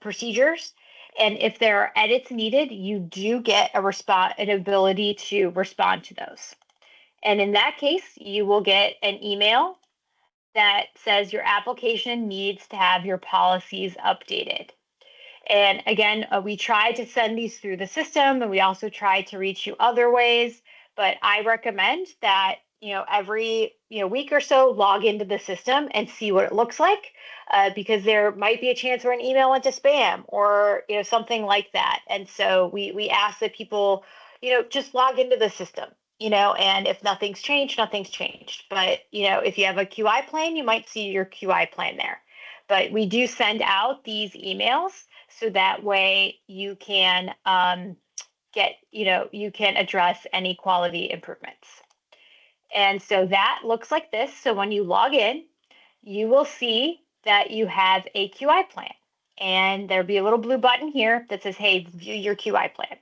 procedures, and if there are edits needed, you do get an ability to respond to those. And in that case, you will get an email that says your application needs to have your policies updated. And again, we try to send these through the system, and we also try to reach you other ways. But I recommend that every week or so, log into the system and see what it looks like, because there might be a chance where an email went to spam or something like that. And so we ask that people just log into the system. And if nothing's changed, nothing's changed. But if you have a QI plan, you might see your QI plan there. But we do send out these emails so that way you can you can address any quality improvements. And so that looks like this. So when you log in, you will see that you have a QI plan. And there'll be a little blue button here that says, hey, view your QI plan.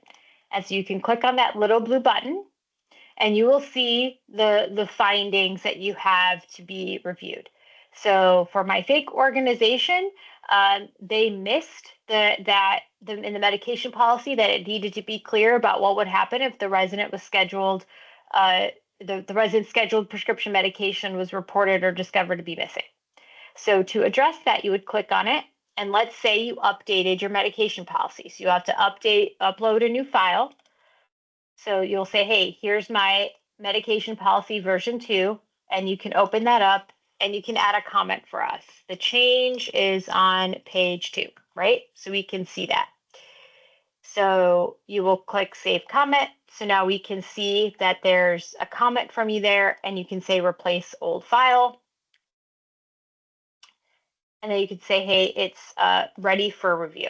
And so you can click on that little blue button, and you will see the findings that you have to be reviewed. So for my fake organization, they missed in the medication policy that it needed to be clear about what would happen if the resident was scheduled, the resident's scheduled prescription medication was reported or discovered to be missing. So to address that, you would click on it, and let's say you updated your medication policy. So you have to upload a new file. So you'll say, hey, here's my medication policy version 2, and you can open that up and you can add a comment for us. The change is on page 2, right? So we can see that. So you will click save comment. So now we can see that there's a comment from you there, and you can say replace old file. And then you can say, hey, it's ready for review.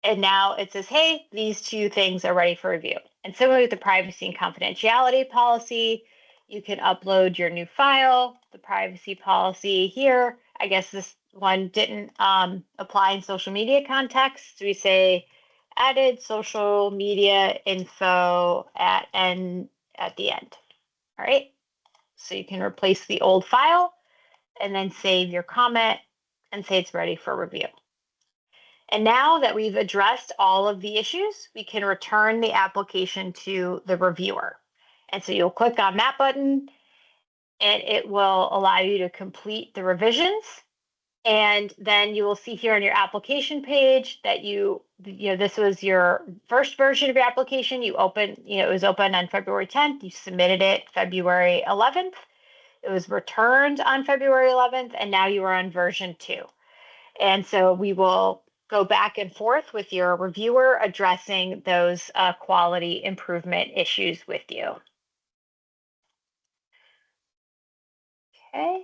And now it says, hey, these 2 things are ready for review. And similarly with the privacy and confidentiality policy, you can upload your new file. The privacy policy here, I guess this one didn't apply in social media context. So we say added social media info at the end. All right. So you can replace the old file and then save your comment and say it's ready for review. And now that we've addressed all of the issues, we can return the application to the reviewer. And so you'll click on that button and it will allow you to complete the revisions. And then you will see here on your application page that this was your first version of your application. It was open on February 10th. You submitted it February 11th. It was returned on February 11th, and now you are on version 2. And so we will go back and forth with your reviewer addressing those quality improvement issues with you. Okay.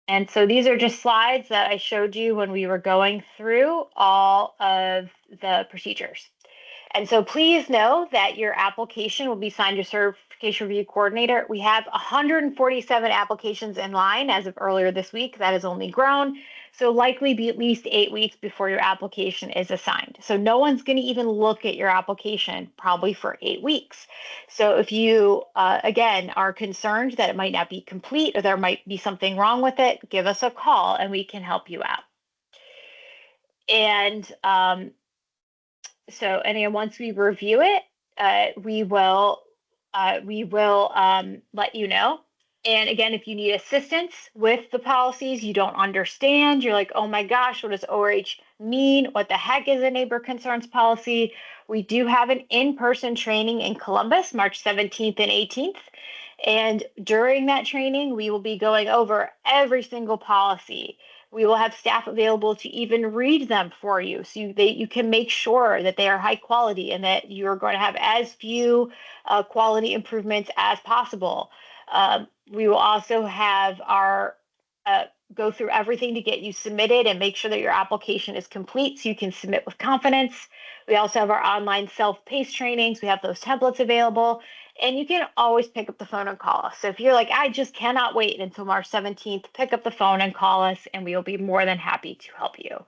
And so these are just slides that I showed you when we were going through all of the procedures. And so please know that your application will be signed to Certification Review Coordinator. We have 147 applications in line as of earlier this week. That has only grown. So likely be at least 8 weeks before your application is assigned. So no one's going to even look at your application probably for 8 weeks. So if you, again, are concerned that it might not be complete or there might be something wrong with it, give us a call and we can help you out. And again, once we review it, we will let you know. And again, if you need assistance with the policies, you don't understand, you're like, oh my gosh, what does ORH mean? What the heck is a neighbor concerns policy? We do have an in-person training in Columbus, March 17th and 18th. And during that training, we will be going over every single policy. We will have staff available to even read them for you so you can make sure that they are high quality and that you're going to have as few quality improvements as possible. We will also have our go through everything to get you submitted and make sure that your application is complete so you can submit with confidence. We also have our online self-paced trainings. We have those templates available. And you can always pick up the phone and call us. So if you're like, I just cannot wait until March 17th, pick up the phone and call us, and we will be more than happy to help you.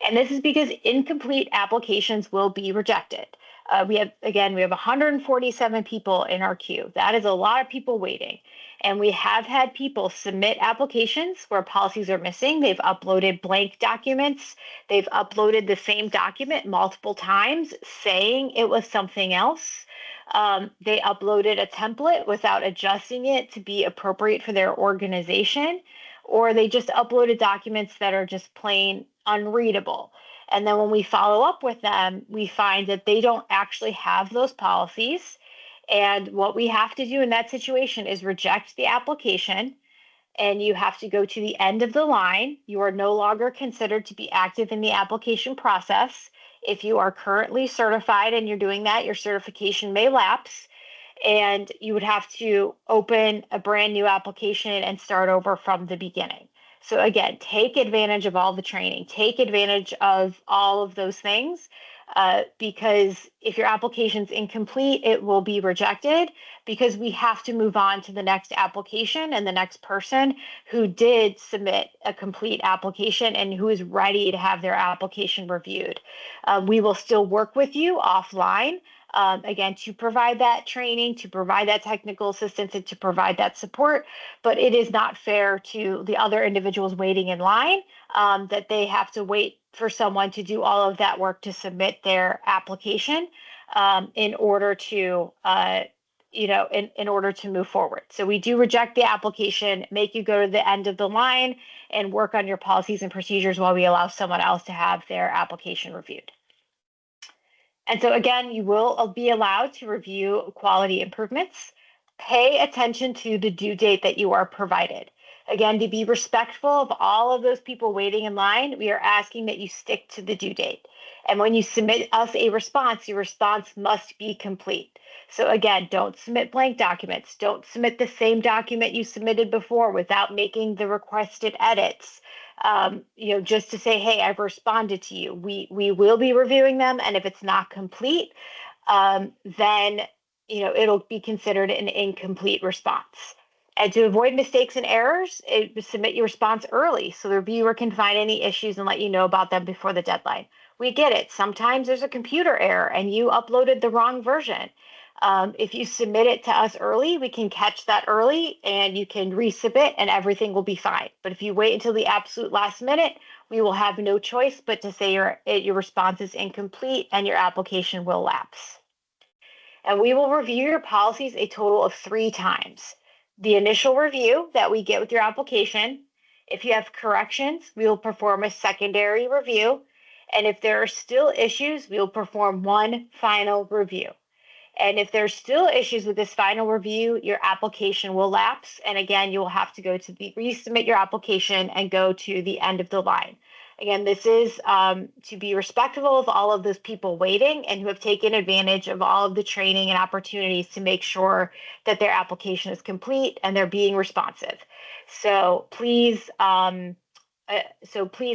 And this is because incomplete applications will be rejected. We have 147 people in our queue. That is a lot of people waiting. And we have had people submit applications where policies are missing. They've uploaded blank documents. They've uploaded the same document multiple times saying it was something else. They uploaded a template without adjusting it to be appropriate for their organization, or they just uploaded documents that are just plain unreadable. And then when we follow up with them, we find that they don't actually have those policies. And what we have to do in that situation is reject the application, and you have to go to the end of the line. You are no longer considered to be active in the application process. If you are currently certified and you're doing that, your certification may lapse, and you would have to open a brand new application and start over from the beginning. So again, take advantage of all the training, take advantage of all of those things, because if your application's incomplete, it will be rejected, because we have to move on to the next application and the next person who did submit a complete application and who is ready to have their application reviewed. We will still work with you offline, again, to provide that training, to provide that technical assistance, and to provide that support. But it is not fair to the other individuals waiting in line that they have to wait for someone to do all of that work to submit their application in order to in order to move forward. So we do reject the application, make you go to the end of the line and work on your policies and procedures while we allow someone else to have their application reviewed. And so again, you will be allowed to review quality improvements. Pay attention to the due date that you are provided. Again, to be respectful of all of those people waiting in line, we are asking that you stick to the due date. And when you submit us a response, your response must be complete. So again, don't submit blank documents. Don't submit the same document you submitted before without making the requested edits. Just to say, hey, I've responded to you. We will be reviewing them, and if it's not complete, then it'll be considered an incomplete response. And to avoid mistakes and errors, submit your response early so the reviewer can find any issues and let you know about them before the deadline. We get it. Sometimes there's a computer error and you uploaded the wrong version. If you submit it to us early, we can catch that early and you can resubmit and everything will be fine. But if you wait until the absolute last minute, we will have no choice but to say your response is incomplete and your application will lapse. And we will review your policies a total of 3 times. The initial review that we get with your application. If you have corrections, we will perform a secondary review. And if there are still issues, we will perform one final review. And if there's still issues with this final review, your application will lapse. And again, you will have to go to resubmit your application and go to the end of the line. Again, this is to be respectful of all of those people waiting and who have taken advantage of all of the training and opportunities to make sure that their application is complete and they're being responsive. So please,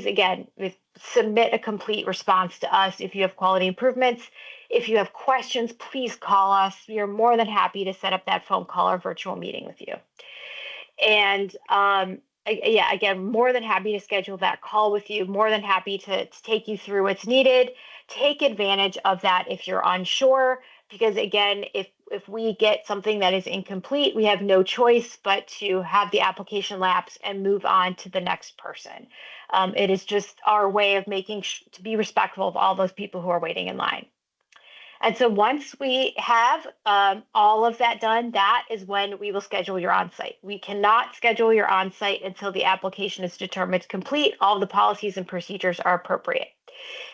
again, submit a complete response to us if you have quality improvements. If you have questions, please call us. We are more than happy to set up that phone call or virtual meeting with you. And again, more than happy to schedule that call with you, more than happy to take you through what's needed. Take advantage of that if you're unsure, because again, if we get something that is incomplete, we have no choice but to have the application lapse and move on to the next person. It is just our way of to be respectful of all those people who are waiting in line. And so once we have all of that done, that is when we will schedule your on-site. We cannot schedule your on-site until the application is determined complete. All the policies and procedures are appropriate.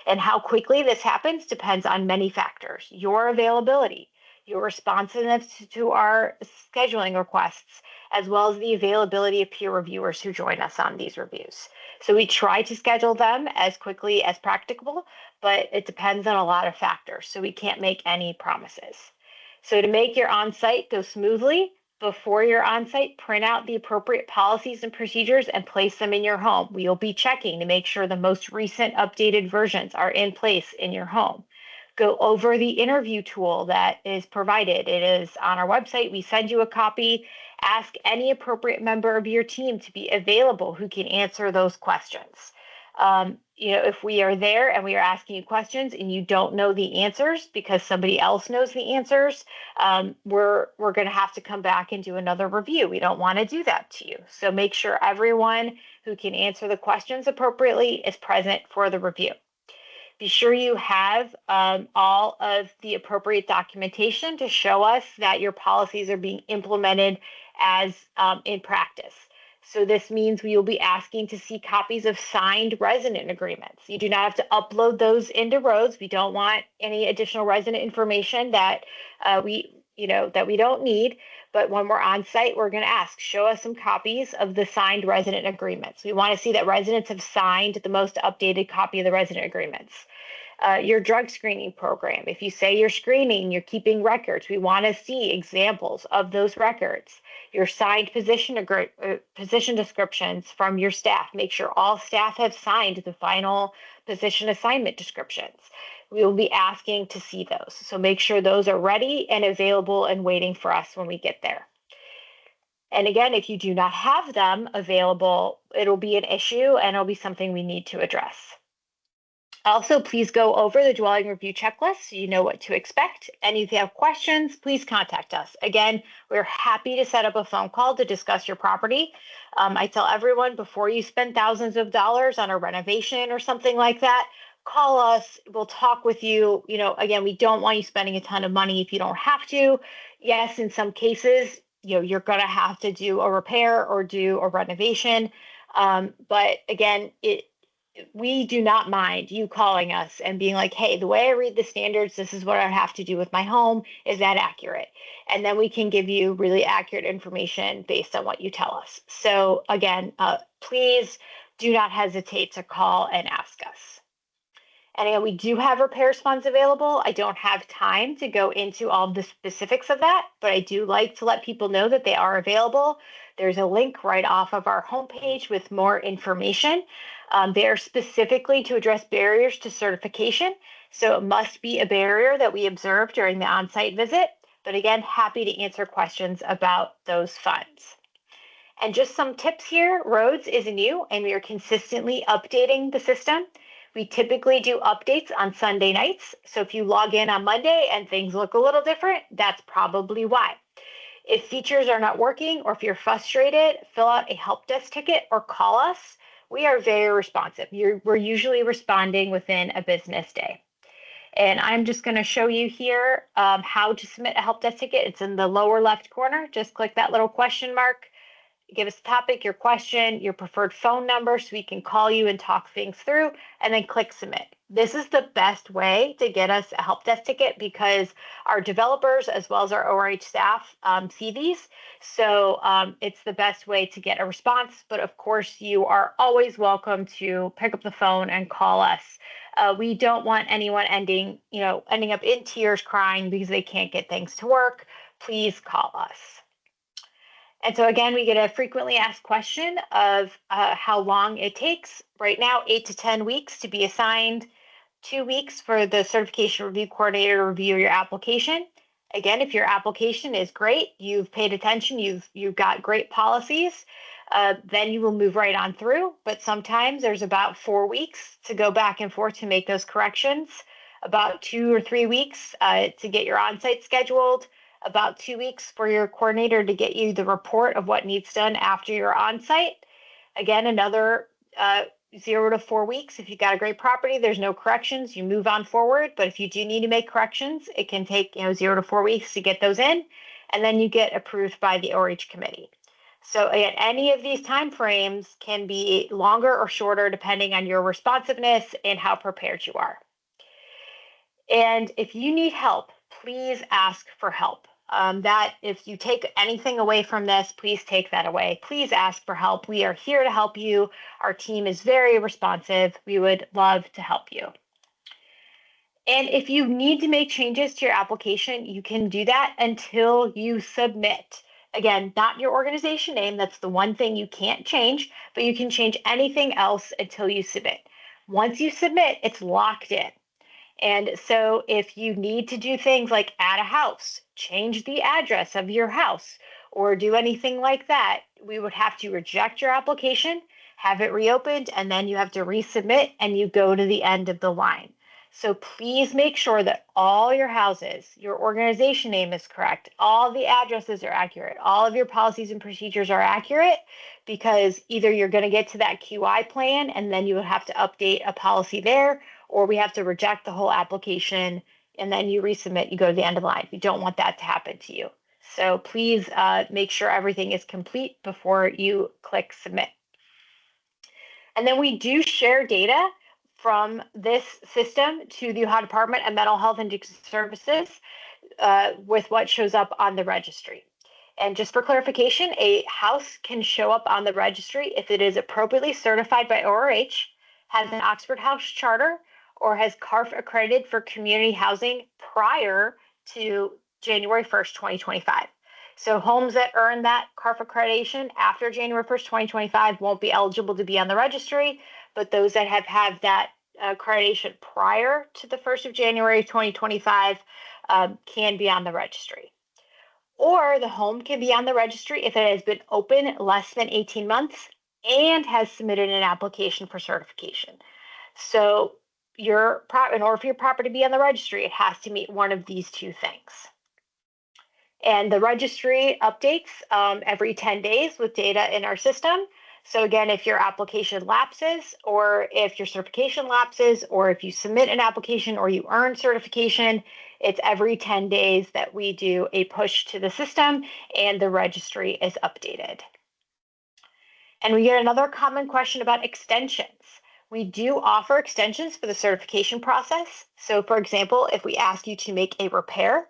And how quickly this happens depends on many factors: your availability, your responsiveness to our scheduling requests, as well as the availability of peer reviewers who join us on these reviews. So we try to schedule them as quickly as practicable, but it depends on a lot of factors, so we can't make any promises. So to make your on-site go smoothly, before your on-site, print out the appropriate policies and procedures and place them in your home. We will be checking to make sure the most recent updated versions are in place in your home. Go over the interview tool that is provided. It is on our website. We send you a copy. Ask any appropriate member of your team to be available who can answer those questions. If we are there and we are asking you questions and you don't know the answers because somebody else knows the answers, we're going to have to come back and do another review. We don't want to do that to you. So make sure everyone who can answer the questions appropriately is present for the review. Be sure you have all of the appropriate documentation to show us that your policies are being implemented as in practice. So this means we will be asking to see copies of signed resident agreements. You do not have to upload those into RHOADS. We don't want any additional resident information that we don't need. But when we're on site, we're going to ask, show us some copies of the signed resident agreements. We want to see that residents have signed the most updated copy of the resident agreements. Your drug screening program. If you say you're screening, you're keeping records, we want to see examples of those records. Your signed position descriptions from your staff. Make sure all staff have signed the final position assignment descriptions. We will be asking to see those. So make sure those are ready and available and waiting for us when we get there. And again, if you do not have them available, it'll be an issue and it'll be something we need to address. Also, please go over the dwelling review checklist so you know what to expect. And if you have questions, please contact us. Again, we're happy to set up a phone call to discuss your property. I tell everyone, before you spend thousands of dollars on a renovation or something like that, call us. We'll talk with you. Again, we don't want you spending a ton of money if you don't have to. Yes, in some cases, you're going to have to do a repair or do a renovation. But again, we do not mind you calling us and being like, hey, the way I read the standards, this is what I have to do with my home. Is that accurate? And then we can give you really accurate information based on what you tell us. So again, please do not hesitate to call and ask us. And again, we do have repairs funds available. I don't have time to go into all the specifics of that, but I do like to let people know that they are available. There's a link right off of our homepage with more information. They are specifically to address barriers to certification. So it must be a barrier that we observe during the on-site visit. But again, happy to answer questions about those funds. And just some tips here, RHOADS is new and we are consistently updating the system. We typically do updates on Sunday nights. So if you log in on Monday and things look a little different, that's probably why. If features are not working or if you're frustrated, fill out a help desk ticket or call us. We are very responsive. We're usually responding within a business day. And I'm just going to show you here how to submit a help desk ticket. It's in the lower left corner. Just click that little question mark. Give us the topic, your question, your preferred phone number so we can call you and talk things through, and then click submit. This is the best way to get us a help desk ticket because our developers as well as our ORH staff see these. So it's the best way to get a response. But of course, you are always welcome to pick up the phone and call us. We don't want anyone ending up in tears crying because they can't get things to work. Please call us. And so again, we get a frequently asked question of how long it takes. Right now, 8 to 10 weeks to be assigned, 2 weeks for the certification review coordinator to review your application. Again, if your application is great, you've paid attention, you've got great policies, then you will move right on through. But sometimes there's about 4 weeks to go back and forth to make those corrections, about 2 or 3 weeks to get your on-site scheduled, about 2 weeks for your coordinator to get you the report of what needs done after you're on site. Again, another 0 to 4 weeks. If you've got a great property, there's no corrections, you move on forward. But if you do need to make corrections, it can take 0 to 4 weeks to get those in, and then you get approved by the ORH committee. So again, any of these time frames can be longer or shorter depending on your responsiveness and how prepared you are. And if you need help, please ask for help. That if you take anything away from this, please take that away. Please ask for help. We are here to help you. Our team is very responsive. We would love to help you. And if you need to make changes to your application, you can do that until you submit. Again, not your organization name. That's the one thing you can't change, but you can change anything else until you submit. Once you submit, it's locked in. And so if you need to do things like add a house, change the address of your house, or do anything like that, we would have to reject your application, have it reopened, and then you have to resubmit and you go to the end of the line. So please make sure that all your houses, your organization name is correct, all the addresses are accurate, all of your policies and procedures are accurate, because either you're going to get to that QI plan and then you would have to update a policy there, or we have to reject the whole application and then you resubmit, you go to the end of the line. We don't want that to happen to you. So please make sure everything is complete before you click submit. And then we do share data from this system to the Ohio Department of Mental Health and Addiction Services with what shows up on the registry. And just for clarification, a house can show up on the registry if it is appropriately certified by ORH, has an Oxford House charter, or has CARF accredited for community housing prior to January 1st, 2025. So homes that earn that CARF accreditation after January 1st, 2025 won't be eligible to be on the registry, but those that have had that accreditation prior to the 1st of January 2025 can be on the registry. Or the home can be on the registry if it has been open less than 18 months and has submitted an application for certification. So in order for your property to be on the registry, it has to meet one of these two things. And the registry updates every 10 days with data in our system. So again, if your application lapses, or if your certification lapses, or if you submit an application or you earn certification, it's every 10 days that we do a push to the system and the registry is updated. And we get another common question about extensions. We do offer extensions for the certification process. So for example, if we ask you to make a repair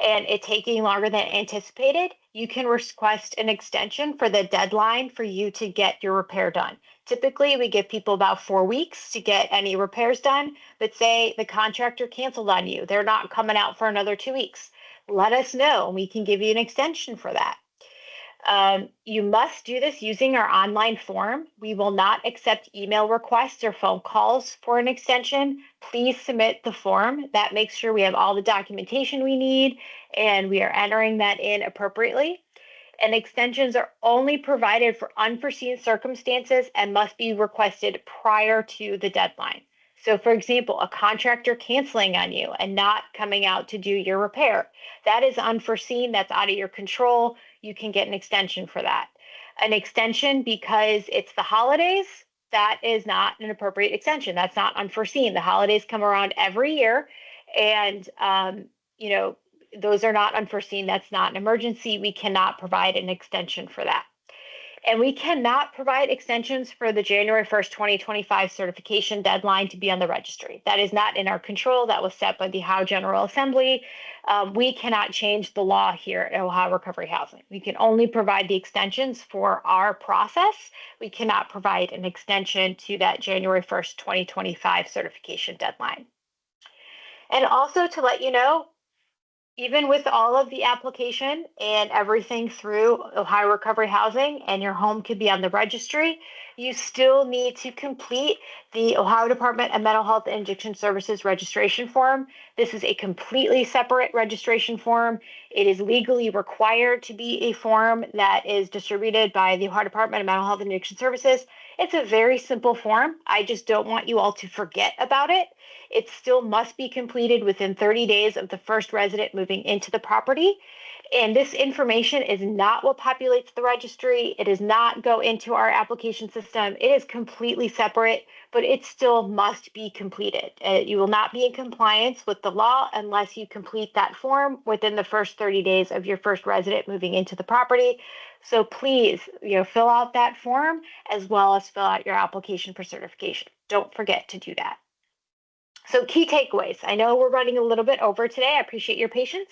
and it's taking longer than anticipated, you can request an extension for the deadline for you to get your repair done. Typically, we give people about 4 weeks to get any repairs done, but say the contractor canceled on you, they're not coming out for another 2 weeks. Let us know and we can give you an extension for that. You must do this using our online form. We will not accept email requests or phone calls for an extension. Please submit the form. That makes sure we have all the documentation we need and we are entering that in appropriately. And extensions are only provided for unforeseen circumstances and must be requested prior to the deadline. So for example, a contractor canceling on you and not coming out to do your repair, that is unforeseen, that's out of your control. You can get an extension for that. An extension because it's the holidays, that is not an appropriate extension. That's not unforeseen. The holidays come around every year, and those are not unforeseen. That's not an emergency. We cannot provide an extension for that. And we cannot provide extensions for the January 1st, 2025 certification deadline to be on the registry. That is not in our control. That was set by the Ohio General Assembly. We cannot change the law here at Ohio Recovery Housing. We can only provide the extensions for our process. We cannot provide an extension to that January 1st, 2025 certification deadline. And also to let you know, even with all of the application and everything through Ohio Recovery Housing, and your home could be on the registry, you still need to complete the Ohio Department of Mental Health and Addiction Services registration form. This is a completely separate registration form. It is legally required to be a form that is distributed by the Ohio Department of Mental Health and Addiction Services. It's a very simple form. I just don't want you all to forget about it. It still must be completed within 30 days of the first resident moving into the property. And this information is not what populates the registry. It does not go into our application system. It is completely separate, but it still must be completed. You will not be in compliance with the law unless you complete that form within the first 30 days of your first resident moving into the property. So please, fill out that form as well as fill out your application for certification. Don't forget to do that. So key takeaways. I know we're running a little bit over today. I appreciate your patience.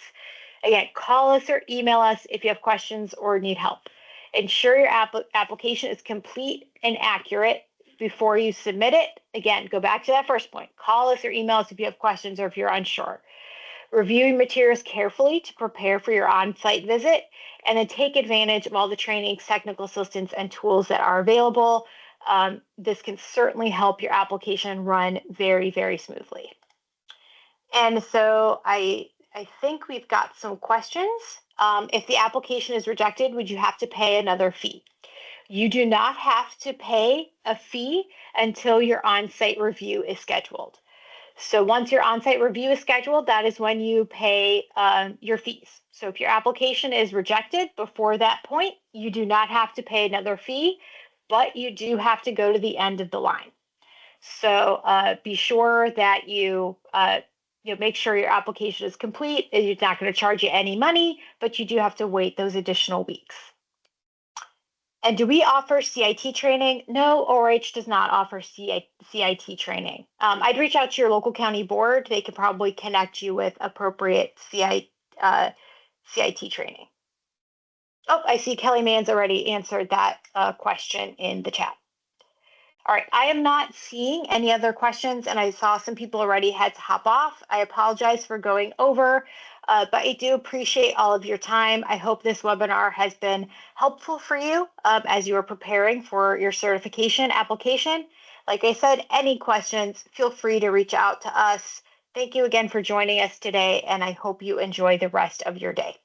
Again, call us or email us if you have questions or need help. Ensure your application is complete and accurate before you submit it. Again, go back to that first point. Call us or email us if you have questions or if you're unsure. Review materials carefully to prepare for your on-site visit, and then take advantage of all the trainings, technical assistance, and tools that are available. This can certainly help your application run very, very smoothly. And so I think we've got some questions. If the application is rejected, would you have to pay another fee? You do not have to pay a fee until your on-site review is scheduled. So once your on-site review is scheduled, that is when you pay your fees. So if your application is rejected before that point, you do not have to pay another fee, but you do have to go to the end of the line. So be sure that you make sure your application is complete. It's not going to charge you any money, but you do have to wait those additional weeks. And do we offer CIT training? No, ORH does not offer CIT training. I'd reach out to your local county board. They could probably connect you with appropriate CIT training. Oh, I see Kelly Mann's already answered that question in the chat. All right, I am not seeing any other questions, and I saw some people already had to hop off. I apologize for going over, but I do appreciate all of your time. I hope this webinar has been helpful for you as you are preparing for your certification application. Like I said, any questions, feel free to reach out to us. Thank you again for joining us today, and I hope you enjoy the rest of your day.